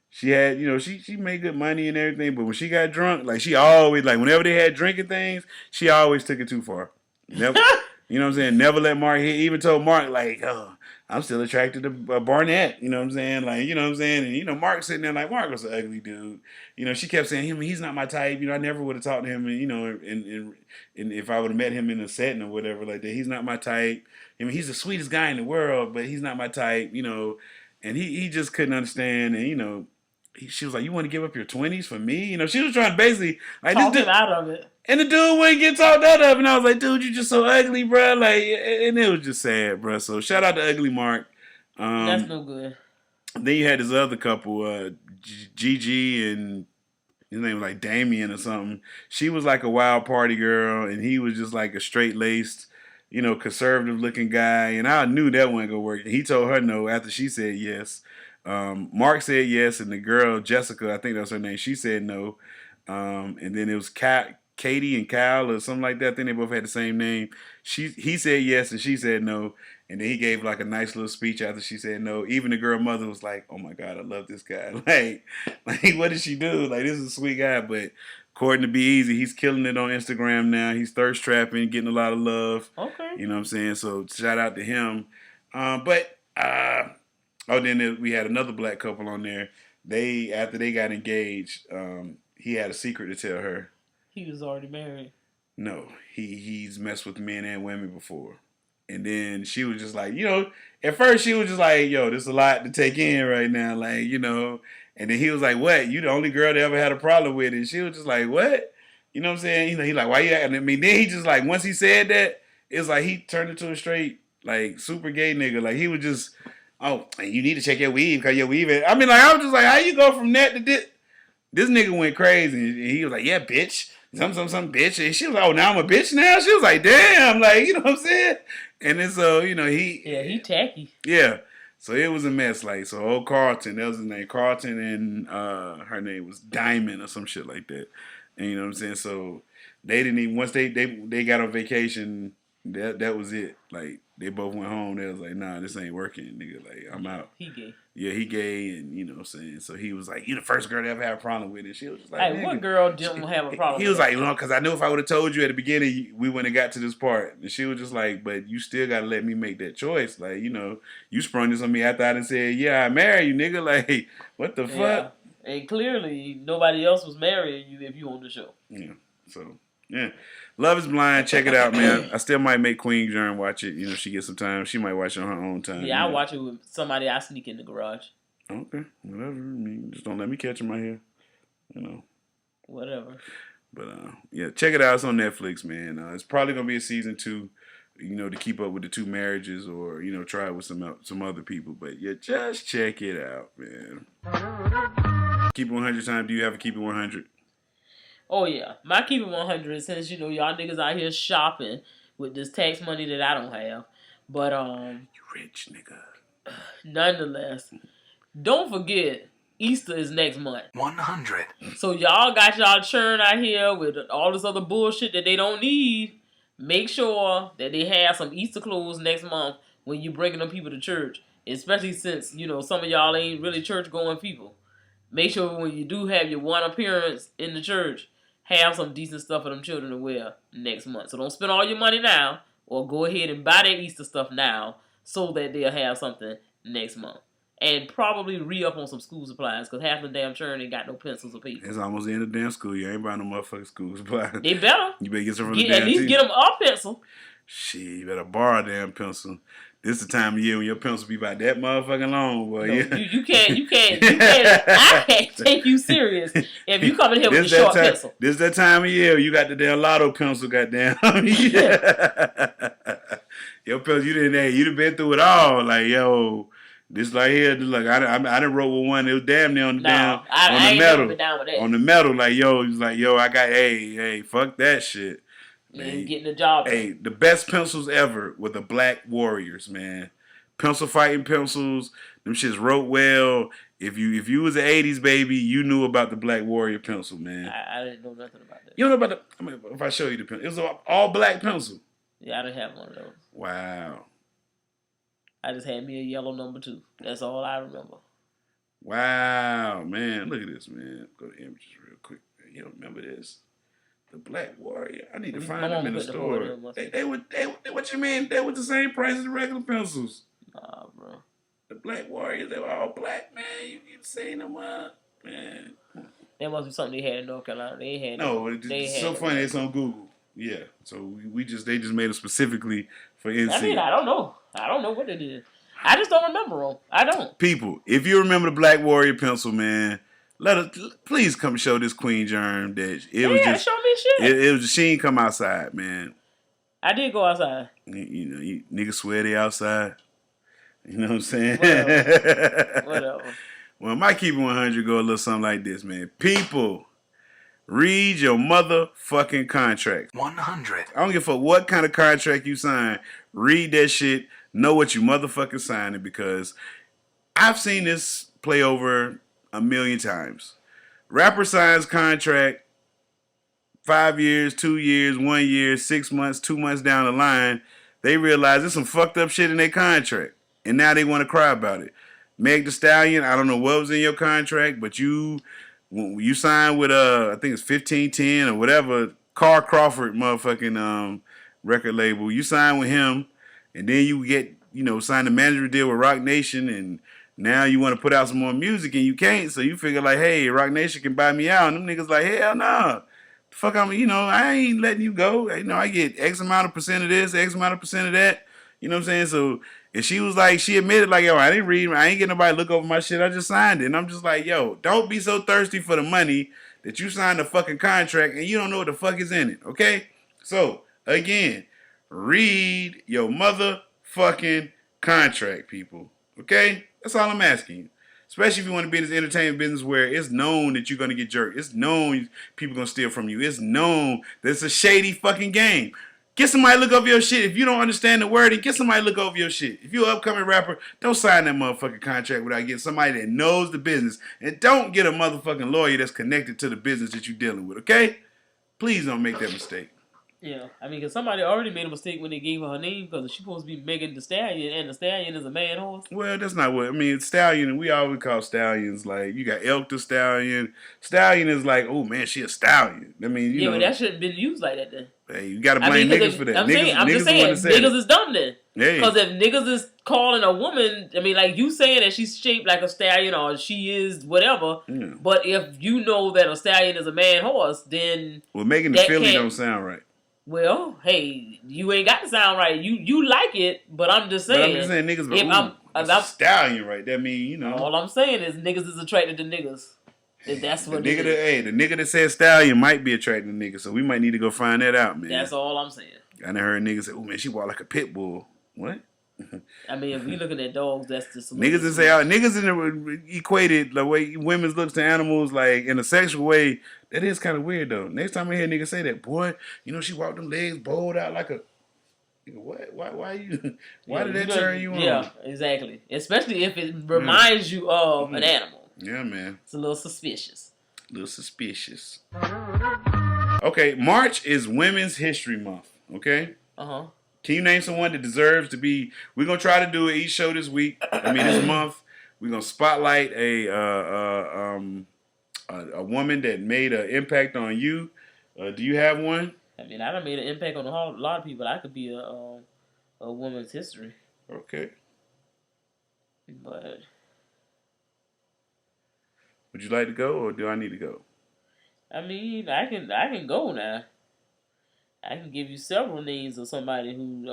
She had, you know, she made good money and everything, but when she got drunk, like she always, like whenever they had drinking things, she always took it too far. Never, you know what I'm saying? Never let Mark hit. Even told Mark, like, oh, I'm still attracted to Barnett. You know what I'm saying? Like, you know what I'm saying? And, you know, Mark sitting there like, Mark was an ugly dude. You know, she kept saying, he's not my type. You know, I never would have talked to him. And, you know, and if I would have met him in a setting or whatever like that, he's not my type. I mean, he's the sweetest guy in the world, but he's not my type, you know. And he just couldn't understand. And, you know, she was like, you want to give up your 20s for me? You know, she was trying to basically like talk him out of it. And the dude wouldn't get talked out of, and I was like, dude, you just so ugly, bro. Like, and it was just sad, bro. So shout out to Ugly Mark. That's no good. Then you had this other couple, Gigi and his name was like Damien or something. She was like a wild party girl, and he was just like a straight-laced, you know, conservative-looking guy. And I knew that wasn't going to work. He told her no after she said yes. Mark said yes, and the girl, Jessica, I think that was her name, she said no. And then it was Katie and Kyle or something like that. I think they both had the same name. He said yes and she said no. And then he gave like a nice little speech after she said no. Even the girl mother was like, oh my God, I love this guy. Like what did she do? Like, this is a sweet guy. But according to Be Easy, he's killing it on Instagram now. He's thirst trapping, getting a lot of love. Okay. You know what I'm saying? So shout out to him. Then we had another black couple on there. After they got engaged, he had a secret to tell her. He was already married. No, he's messed with men and women before. And then she was just like, you know, at first she was just like, yo, there's a lot to take in right now. Like, you know, and then he was like, what? You the only girl that ever had a problem with it. And she was just like, what? You know what I'm saying? You know, he like, why you acting? I mean, then he just like, once he said that, it's like he turned into a straight, like, super gay nigga. Like, he was just, oh, you need to check your weave because your weave. I mean, like, I was just like, how you go from that to this? This nigga went crazy. And he was like, yeah, bitch. Some bitch. And she was like, oh, now I'm a bitch now? She was like, damn. Like, you know what I'm saying? And then so, you know, he tacky. Yeah. So it was a mess. Like, so old Carlton, that was his name. Carlton and her name was Diamond or some shit like that. And you know what I'm saying? So they didn't even, once they got on vacation, that was it. Like, they both went home. They was like, nah, this ain't working, nigga. Like, I'm out. He gay. Yeah, he gay, and you know what I'm saying? So he was like, you the first girl to ever have a problem with it. She was just like, hey, what girl didn't have a problem He was like, you know, because I knew if I would have told you at the beginning, we wouldn't have got to this part. And she was just like, but you still got to let me make that choice. Like, you know, you sprung this on me after I done said, yeah, I marry you, nigga. Like, what the fuck? And clearly, nobody else was marrying you if you on the show. Yeah, so, yeah. Love is Blind. Check it out, man. I still might make Queen Jern watch it. You know, if she gets some time. She might watch it on her own time. Yeah, I watch it with somebody I sneak in the garage. Okay, whatever. I mean, just don't let me catch in my hair. You know. Whatever. But, yeah, check it out. It's on Netflix, man. It's probably going to be a season 2, you know, to keep up with the 2 marriages or, you know, try it with some other people. But, yeah, just check it out, man. Keep it 100 time. Do you have a Keep it 100? Oh, yeah. My Keep It 100, since, you know, y'all niggas out here shopping with this tax money that I don't have. But, You rich nigga. Nonetheless, don't forget, Easter is next month. 100. So y'all got y'all churn out here with all this other bullshit that they don't need. Make sure that they have some Easter clothes next month when you bringing them people to church. Especially since, you know, some of y'all ain't really church-going people. Make sure when you do have your one appearance in the church, have some decent stuff for them children to wear next month. So don't spend all your money now, or go ahead and buy that Easter stuff now so that they'll have something next month. And probably re-up on some school supplies, because half the damn churn ain't got no pencils or paper. It's almost the end of the damn school. You ain't buying no motherfucking school supplies. They better. You better get some from the damn At least get them a pencil. Shit, you better borrow a damn pencil. This is the time of year when your pencil be about that motherfucking long, boy. No, yeah. you can't. I can't take you serious if you come in here with a short pencil. This is that time of year you got the damn lotto pencil, goddamn. Your pencil, you done been through it all. Like, yo, this right here, look, I done wrote with one. It was damn near on the I on ain't the metal. Never been down with that. On the metal, like, yo, he was like, yo, I got, hey, fuck that shit. and getting the job. Hey, the best pencils ever were the Black Warriors, man. Pencil fighting pencils. Them shits wrote well. If you was an 80s baby, you knew about the Black Warrior pencil, man. I didn't know nothing about that. You don't know about the... I mean, if I show you the pencil. It was an all black pencil. Yeah, I didn't have one of those. Wow. I just had me a yellow number 2. That's all I remember. Wow, man. Look at this, man. Go to images real quick. You don't remember this? The Black Warrior. I need to find them in the store. They what you mean? They were the same price as the regular pencils. Nah, bro. The Black Warriors, they were all black, man. You seen them up, man. That must be something they had in North Carolina. They had no. It's so funny. It's on Google. Yeah. So they just made them specifically for NC. I mean, I don't know. I don't know what they did. I just don't remember them. I don't. People, if you remember the Black Warrior pencil, man, please come show this Queen Germ that it was just show me shit. It was she ain't come outside, man. I did go outside. You know, niggas swear they outside. You know what I'm saying? Whatever. Well, my Keep It 100 go a little something like this, man. People, read your motherfucking contract. 100. I don't give a fuck what kind of contract you sign. Read that shit. Know what you motherfucking signing, because I've seen this play over 1,000,000 times. Rapper signs contract 5 years, 2 years, 1 year, 6 months, 2 months down the line, they realize there's some fucked up shit in their contract. And now they want to cry about it. Meg Thee Stallion, I don't know what was in your contract, but you signed with I think it's 1510 or whatever, Carl Crawford motherfucking record label. You signed with him, and then you get, sign the manager deal with Rock Nation, and now you want to put out some more music and you can't, so you figure like, hey, Rock Nation can buy me out, and them niggas like, hell no. Fuck, I ain't letting you go. I get X amount of percent of this, X amount of percent of that. You know what I'm saying? So, and she was like, she admitted like, yo, I didn't read, I ain't get nobody to look over my shit. I just signed it. And I'm just like, yo, don't be so thirsty for the money that you signed a fucking contract and you don't know what the fuck is in it. Okay? So, again, read your motherfucking contract, people. Okay? That's all I'm asking you. Especially if you want to be in this entertainment business where it's known that you're going to get jerked. It's known people going to steal from you. It's known that it's a shady fucking game. Get somebody to look over your shit. If you don't understand the wording, get somebody to look over your shit. If you're an upcoming rapper, don't sign that motherfucking contract without getting somebody that knows the business. And don't get a motherfucking lawyer that's connected to the business that you're dealing with, okay? Please don't make that mistake. Yeah, I mean, because somebody already made a mistake when they gave her name, because she's supposed to be Megan Thee Stallion, and the Stallion is a man horse. Well, that's not what, Stallion, we always call stallions, like, you got Elk the Stallion. Stallion is like, oh man, she a stallion. I mean, you know. But that shouldn't have been used like that then. Hey, you gotta blame niggas for that. I'm just saying, niggas is dumb then. Because if niggas is calling a woman, like you saying that she's shaped like a stallion or she is whatever, but if you know that a stallion is a man horse, then... Well, Megan Thee Philly don't sound right. Well, hey, you ain't got to sound right. You like it, but I'm just saying. But I'm just saying niggas, if I'm stallion right, that mean, All I'm saying is niggas is attracted to niggas. If that's what the nigga that said stallion might be attracted to niggas, so we might need to go find that out, man. That's all I'm saying. I done heard niggas say, oh man, she walk like a pit bull. What? I mean, if we looking at dogs, that's just niggas that say niggas equated the way women looks to animals like in a sexual way. That is kind of weird though. Next time I hear niggas say that, boy, she walked them legs bowled out like a. What? Why you? Why did that turn you on? Yeah, exactly. Especially if it reminds you of an animal. Yeah, man. It's a little suspicious. Okay, March is Women's History Month. Okay. Can you name someone that deserves to be? We're gonna try to do it each show this week. This month. We're gonna spotlight a woman that made an impact on you. Do you have one? I done made an impact on a lot of people. I could be a woman's history. Okay. But would you like to go, or do I need to go? I can go now. I can give you several names of somebody who.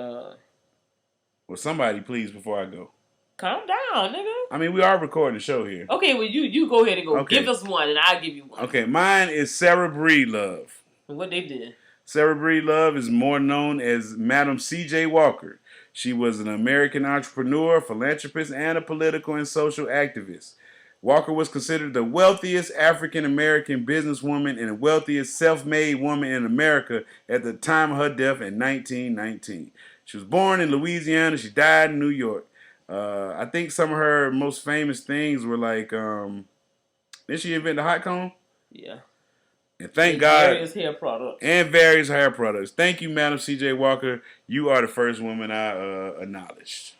Well, somebody, please, before I go. Calm down, nigga. We are recording a show here. Okay, well, you go ahead and go. Okay. Give us one, and I'll give you one. Okay, mine is Sarah Breedlove. What they did? Sarah Breedlove is more known as Madam C.J. Walker. She was an American entrepreneur, philanthropist, and a political and social activist. Walker was considered the wealthiest African-American businesswoman and the wealthiest self-made woman in America at the time of her death in 1919. She was born in Louisiana. She died in New York. I think some of her most famous things were like, did she invent the hot comb? Yeah. And thank God. Various hair products. And various hair products. Thank you, Madam C.J. Walker. You are the first woman I acknowledged.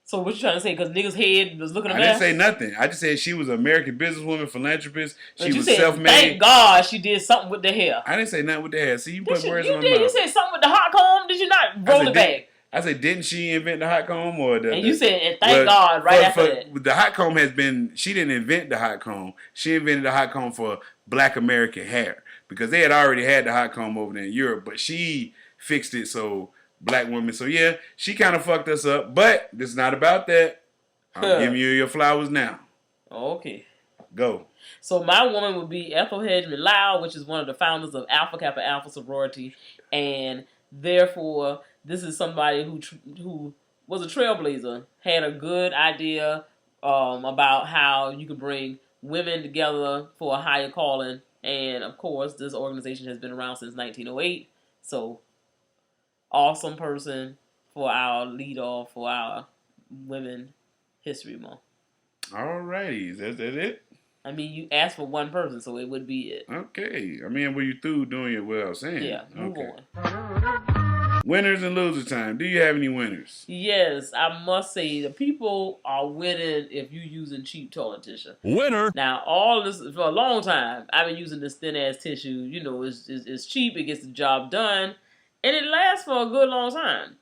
So what you trying to say? Because niggas' head was looking a mess? I didn't say nothing. I just said she was an American businesswoman, philanthropist. She was said, self-made. Thank God she did something with the hair. I didn't say nothing with the hair. See, you put words in my mouth. You said something with the hot comb. Did you not roll it back? I said, didn't she invent the hot comb? And you said, and thank God after that. The hot comb has been, she didn't invent the hot comb. She invented the hot comb for black American hair. Because they had already had the hot comb over there in Europe. But she fixed it so black women. So yeah, she kind of fucked us up. But this is not about that. I'm giving you your flowers now. Okay. Go. So my woman would be Ethel Hedgeman Lau, which is one of the founders of Alpha Kappa Alpha sorority, and therefore this is somebody who was a trailblazer, had a good idea about how you could bring women together for a higher calling, and of course this organization has been around since 1908. So awesome person for our lead off for our Women History Month. Alrighty, is that it? I mean, you asked for one person, so it would be it. Okay. I mean, were you through doing it well saying? Yeah, move on. Winners and loser time. Do you have any winners? Yes, I must say the people are winning if you're using cheap toilet tissue. Winner. Now, all this for a long time, I've been using this thin ass tissue. You know, it's cheap, it gets the job done, and it lasts for a good long time.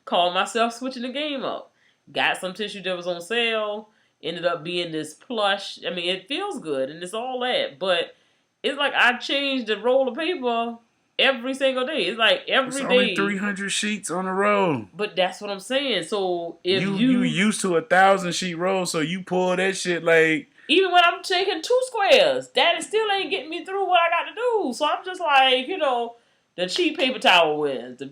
Called myself switching the game up. Got some tissue that was on sale. Ended up being this plush. I mean, it feels good and it's all that, but it's like I changed the roll of paper every single day. It's like every day. Only 300 sheets on a roll. But that's what I'm saying. So if you used to 1,000 sheet roll, so you pull that shit like. Even when I'm taking 2 squares, that still ain't getting me through what I got to do. So I'm just like, the cheap paper towel wins.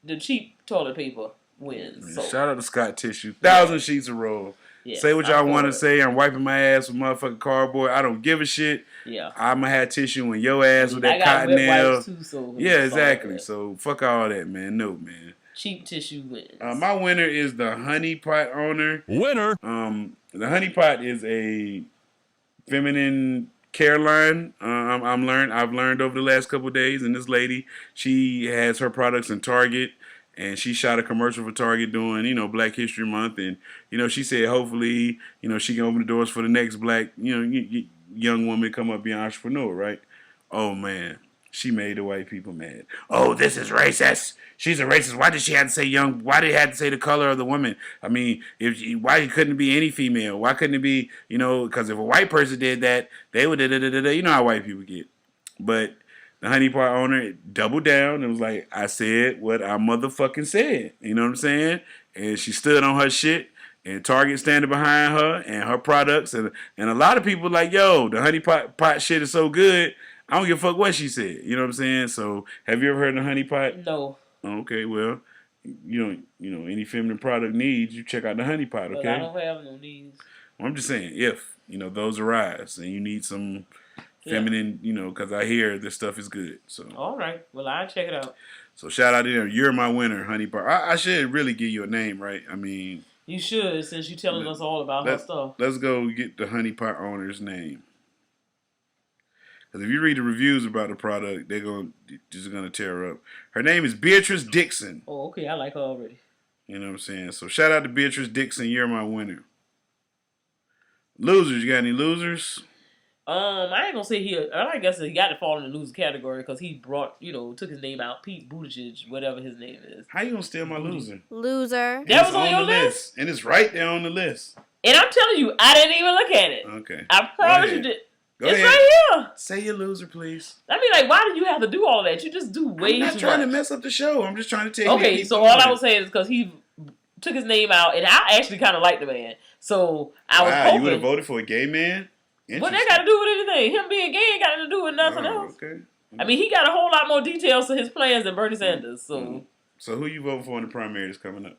The cheap toilet paper wins. So. Shout out to Scott Tissue. 1,000 sheets a roll. Yes, say what y'all want to say. I'm wiping my ass with motherfucking cardboard. I don't give a shit. Yeah. I'm going to have tissue in your ass with that cotton nail. Too, so yeah, exactly. So fuck all that, man. No, man. Cheap tissue wins. My winner is the Honey Pot owner. Winner. The Honey Pot is a feminine care line. I've learned over the last couple of days, and this lady, she has her products in Target. And she shot a commercial for Target doing, Black History Month. And, she said hopefully, she can open the doors for the next black, young woman to come up be an entrepreneur, right? Oh, man. She made the white people mad. Oh, this is racist. She's a racist. Why did she have to say young? Why did it have to say the color of the woman? I mean, why couldn't it be any female? Why couldn't it be, because if a white person did that, they would, you know how white people get. But the Honey Pot owner doubled down and was like, I said what I motherfucking said. You know what I'm saying? And she stood on her shit. And Target standing behind her and her products. And a lot of people like, yo, the Honey Pot shit is so good. I don't give a fuck what she said. You know what I'm saying? So have you ever heard of the Honey Pot? No. Okay, well, any feminine product needs, you check out the Honey Pot, okay? But I don't have no needs. Well, I'm just saying, if, those arise and you need some feminine, because I hear this stuff is good. So all right. Well, I'll check it out. So shout out to them. You're my winner, Honey Pot. I should really give you a name, right? I mean, you should, since you're telling us all about her stuff. Let's go get the Honey Pot owner's name. Because if you read the reviews about the product, they're just gonna tear her up. Her name is Beatrice Dixon. Oh, okay. I like her already. You know what I'm saying? So shout out to Beatrice Dixon. You're my winner. Losers. You got any losers? I ain't gonna say he. I guess he got to fall in the loser category because he brought, took his name out. Pete Buttigieg, whatever his name is. How you gonna steal my loser? Loser. That was on your list, and it's right there on the list. And I'm telling you, I didn't even look at it. Okay. I promise you did. Go it's ahead. right here. Say your loser, please. I mean, like, why do you have to do all of that? You just do way too much. I'm not trying to mess up the show. I'm just trying to tell you. Okay, so all I was saying is because he took his name out, and I actually kind of liked the man. So I was hoping. You would have voted for a gay man? What that got to do with anything? Him being gay ain't got to do with nothing else. Okay. I mean, he got a whole lot more details to his plans than Bernie Sanders. So who you voting for in the primary that's coming up?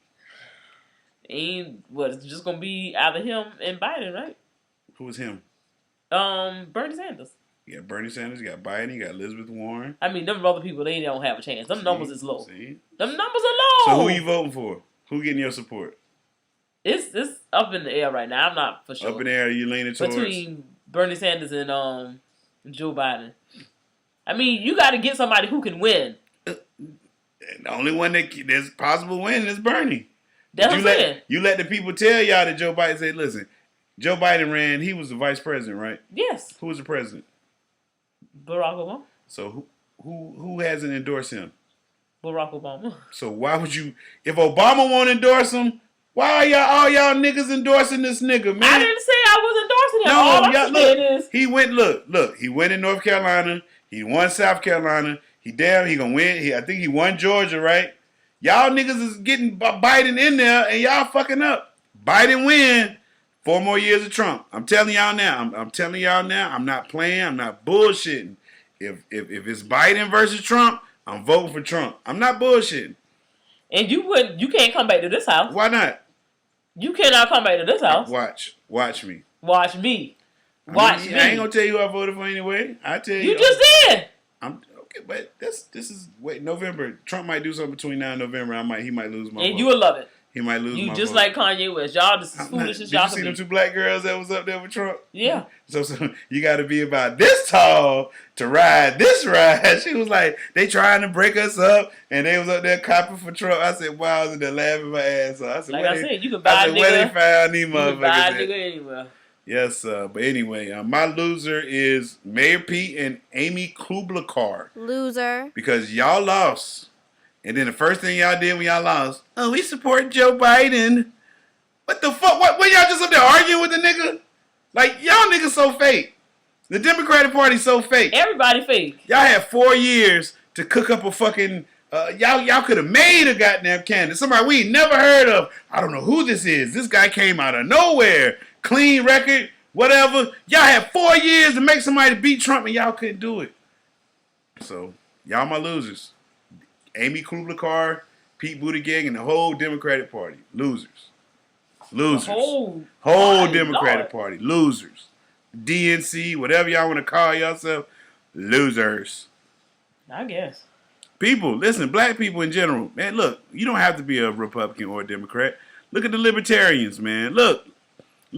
It's just going to be either him and Biden, right? Who was him? Bernie Sanders. You got Bernie Sanders, you got Biden, you got Elizabeth Warren. I mean, them other people, they don't have a chance. Them numbers is low. See? Them numbers are low. So who you voting for? Who getting your support? It's up in the air right now. I'm not for sure. Up in the air, you leaning towards? Between Bernie Sanders and Joe Biden. I mean, you got to get somebody who can win. The only one that's possible winning is Bernie. That's what I'm saying. You let the people tell y'all that Joe Biden say, listen, Joe Biden ran, he was the vice president, right? Yes. Who was the president? Barack Obama. So who hasn't endorsed him? Barack Obama. So why would you, if Obama won't endorse him, why are all y'all niggas endorsing this nigga, man? I didn't say I was endorsing him. No, all I'm y'all, saying look, is he went, look, he went in North Carolina, he won South Carolina, he gonna win, I think he won Georgia, right? Y'all niggas is getting Biden in there and y'all fucking up. Biden win, 4 more years of Trump. I'm telling y'all now, I'm telling y'all now, I'm not playing, I'm not bullshitting. If it's Biden versus Trump, I'm voting for Trump. I'm not bullshitting. And you can't come back to this house. Why not? You cannot come back to this house. Watch me. Watch me. I ain't gonna tell you who I voted for anyway. I tell you. You just did. I'm okay, but this is November. Trump might do something between now and November. He might lose my vote. And you will love it. He might lose my vote. You just like Kanye West. Y'all just as foolish as y'all Did you see can them be. 2 black girls that was up there with Trump? Yeah. So you got to be about this tall to ride this ride. She was like, they trying to break us up, and they was up there copying for Trump. I said, wow, I was in there laughing my ass off. I said, Like I said, you can buy a nigga. Where they found these You can buy a motherfuckers nigga at? anywhere. Yes, but anyway, my loser is Mayor Pete and Amy Klobuchar. Loser. Because y'all lost. And then the first thing y'all did when y'all lost, oh, we support Joe Biden. What the fuck? What y'all just up there arguing with the nigga? Like, y'all niggas so fake. The Democratic Party's so fake. Everybody fake. Y'all had 4 years to cook up a fucking... y'all could have made a goddamn candidate. Somebody we ain't never heard of. I don't know who this is. This guy came out of nowhere. Clean record, whatever. Y'all had 4 years to make somebody beat Trump and y'all couldn't do it. So, y'all my losers. Amy Klobuchar, Pete Buttigieg, and the whole Democratic Party. Losers. Losers. The whole Democratic Party. Losers. DNC, whatever y'all want to call yourself. Losers. I guess. People, listen, black people in general. Man, look, you don't have to be a Republican or a Democrat. Look at the libertarians, man. Look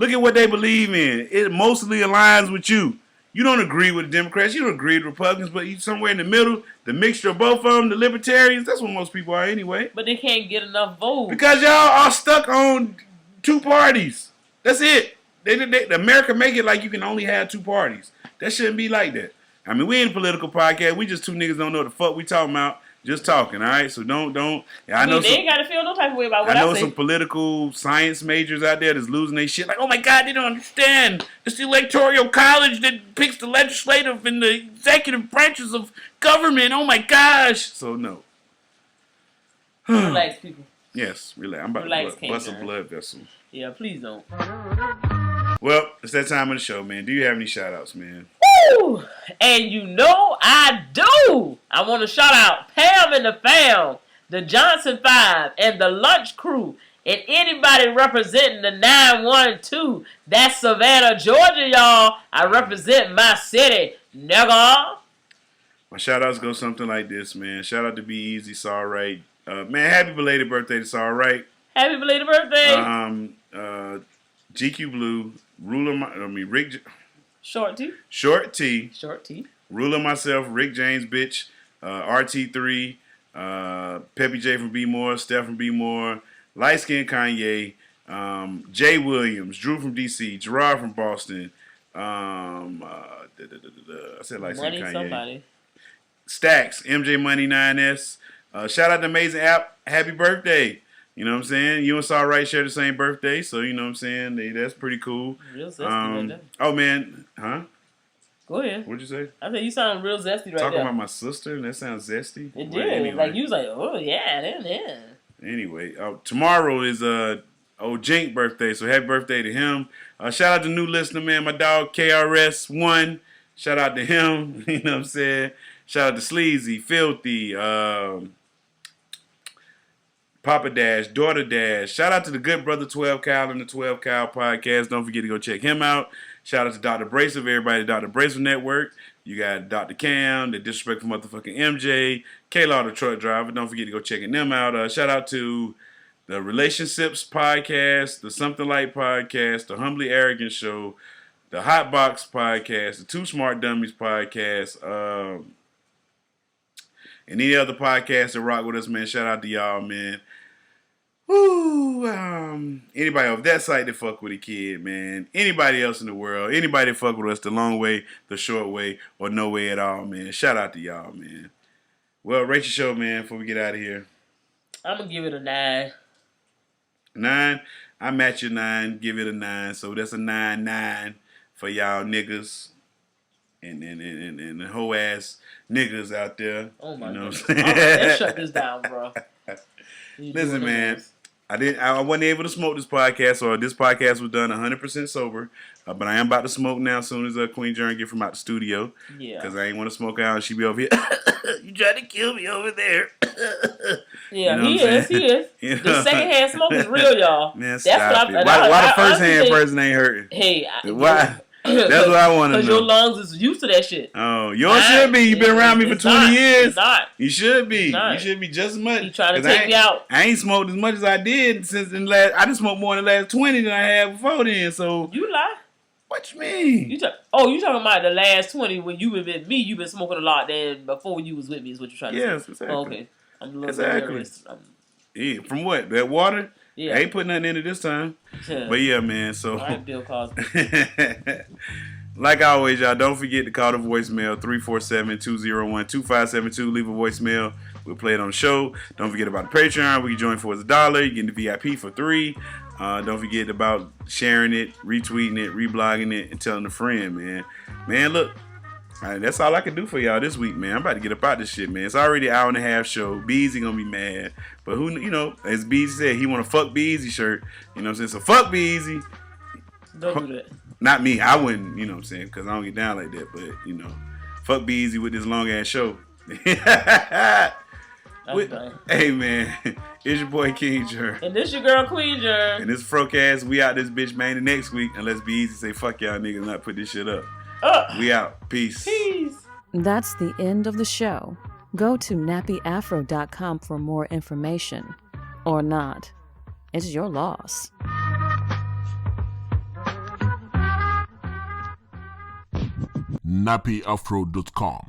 at what they believe in. It mostly aligns with you. You don't agree with the Democrats. You don't agree with Republicans, but you somewhere in the middle, the mixture of both of them, the libertarians, that's what most people are anyway. But they can't get enough votes. Because y'all are stuck on 2 parties. That's it. America make it like you can only have 2 parties. That shouldn't be like that. I mean, we ain't a political podcast. We just 2 niggas don't know what the fuck we talking about. Just talking, all right? So don't. I mean, they ain't got to feel no type of way about what I say. I know some political science majors out there that's losing their shit. Like, oh my God, they don't understand. It's the electoral college that picks the legislative and the executive branches of government. Oh my gosh. So no. Relax, people. Yes, relax. I'm about to bust a blood vessel. Yeah, please don't. Well, it's that time of the show, man. Do you have any shout-outs, man? Woo! And you know I do. I want to shout out Pam and the fam, the Johnson 5, and the Lunch Crew, and anybody representing the 912. That's Savannah, Georgia, y'all. I represent my city, nigga. My shout-outs go something like this, man. Shout out to Be Easy, Saw Right. Man, happy belated birthday to Saw Right. Happy belated birthday. GQ Blue, Rick... Short T. Short T. Ruler myself, Rick James, bitch. RT3. Peppy J from B More. Steph from B More. Light Skin Kanye. Jay Williams. Drew from DC. Gerard from Boston. I said Light Skin Kanye. Somebody. Stacks. MJ Money 9S. Shout out to Amazing App. Happy birthday. You know what I'm saying? You and Saw Right share the same birthday, so you know what I'm saying? That's pretty cool. Real zesty right there. Oh, man. Huh? Go ahead. What'd you say? I said you sound real zesty right Talking there. about my sister, and that sounds zesty? It Well, did. anyway. Like, you was like, oh, yeah, yeah. Anyway, tomorrow is old Jink birthday, so happy birthday to him. Shout out to new listener, man. My dog, KRS1. Shout out to him. You know what I'm saying? Shout out to Sleazy, Filthy, Papa Dash, Daughter Dash. Shout out to the good brother 12 Cal and the 12 Cal podcast. Don't forget to go check him out. Shout out to Dr. Bracev, everybody at Dr. Bracev Network. You got Dr. Cam, the Disrespectful Motherfucking MJ, K-Law, the truck driver. Don't forget to go checking them out. Shout out to the Relationships Podcast, the Something Like Podcast, the Humbly Arrogant Show, the Hot Box Podcast, the Two Smart Dummies Podcast, and any other podcasts that rock with us, man. Shout out to y'all, man. Woo, anybody off that site that fuck with a kid, man. Anybody else in the world, anybody that fuck with us the long way, the short way, or no way at all, man. Shout out to y'all, man. Well, rate your show, man, before we get out of here. I'm going to give it a 9. 9? I match your 9, give it a 9. So that's a 9-9 for y'all niggas and the whole ass niggas out there. Oh, my goodness. All right, let's shut this down, bro. Listen, man. I wasn't able to smoke this podcast, or this podcast was done 100% sober. But I am about to smoke now as soon as Queen Jern get from out the studio. Yeah. Because I ain't want to smoke out and she be over here. You tried to kill me over there. Yeah, you know he is. You know? The secondhand smoke is real, y'all. Man, stop it. Why the first hand person ain't hurting? Hey, why? That's what I want to know. Because your lungs is used to that shit. Oh, yours should be. You've been around me for 20 years. It's not. You should be. You should be just as much. You trying to take me out. I ain't smoked as much as I did since the last. I just smoked more in the last 20 than I had before then. So you lie. What you mean? You talking about the last 20 when you been with me? You been smoking a lot than before you was with me. Is what you're trying to say? Yes, exactly. Oh, okay, I'm a little bit nervous. Yeah, from what? That water? Yeah. I ain't putting nothing in it this time. But yeah, man. So. All right, Bill Cosby. Like always, y'all, don't forget to call the voicemail 347-201-2572. Leave a voicemail. We'll play it on the show. Don't forget about the Patreon. We can join for $1. You get the VIP for $3. Don't forget about sharing it, retweeting it, reblogging it, and telling a friend, man. Man, look, that's all I can do for y'all this week, man. I'm about to get up out this shit, man. It's already an hour and a half show. Beezy gonna be mad. But who, as Beezy said, he want a fuck Beezy shirt. You know what I'm saying? So fuck Beezy. Don't do that. Not me. I wouldn't, you know what I'm saying? Because I don't get down like that. But, fuck Beezy with this long ass show. Hey, man. It's your boy King Jern. And this your girl Queen Jern. And this FROCAST. We out this bitch, man. The next week, unless Beezy say fuck y'all niggas and not put this shit up. We out. Peace. That's the end of the show. Go to nappyafro.com for more information. Or not. It's your loss. nappyafro.com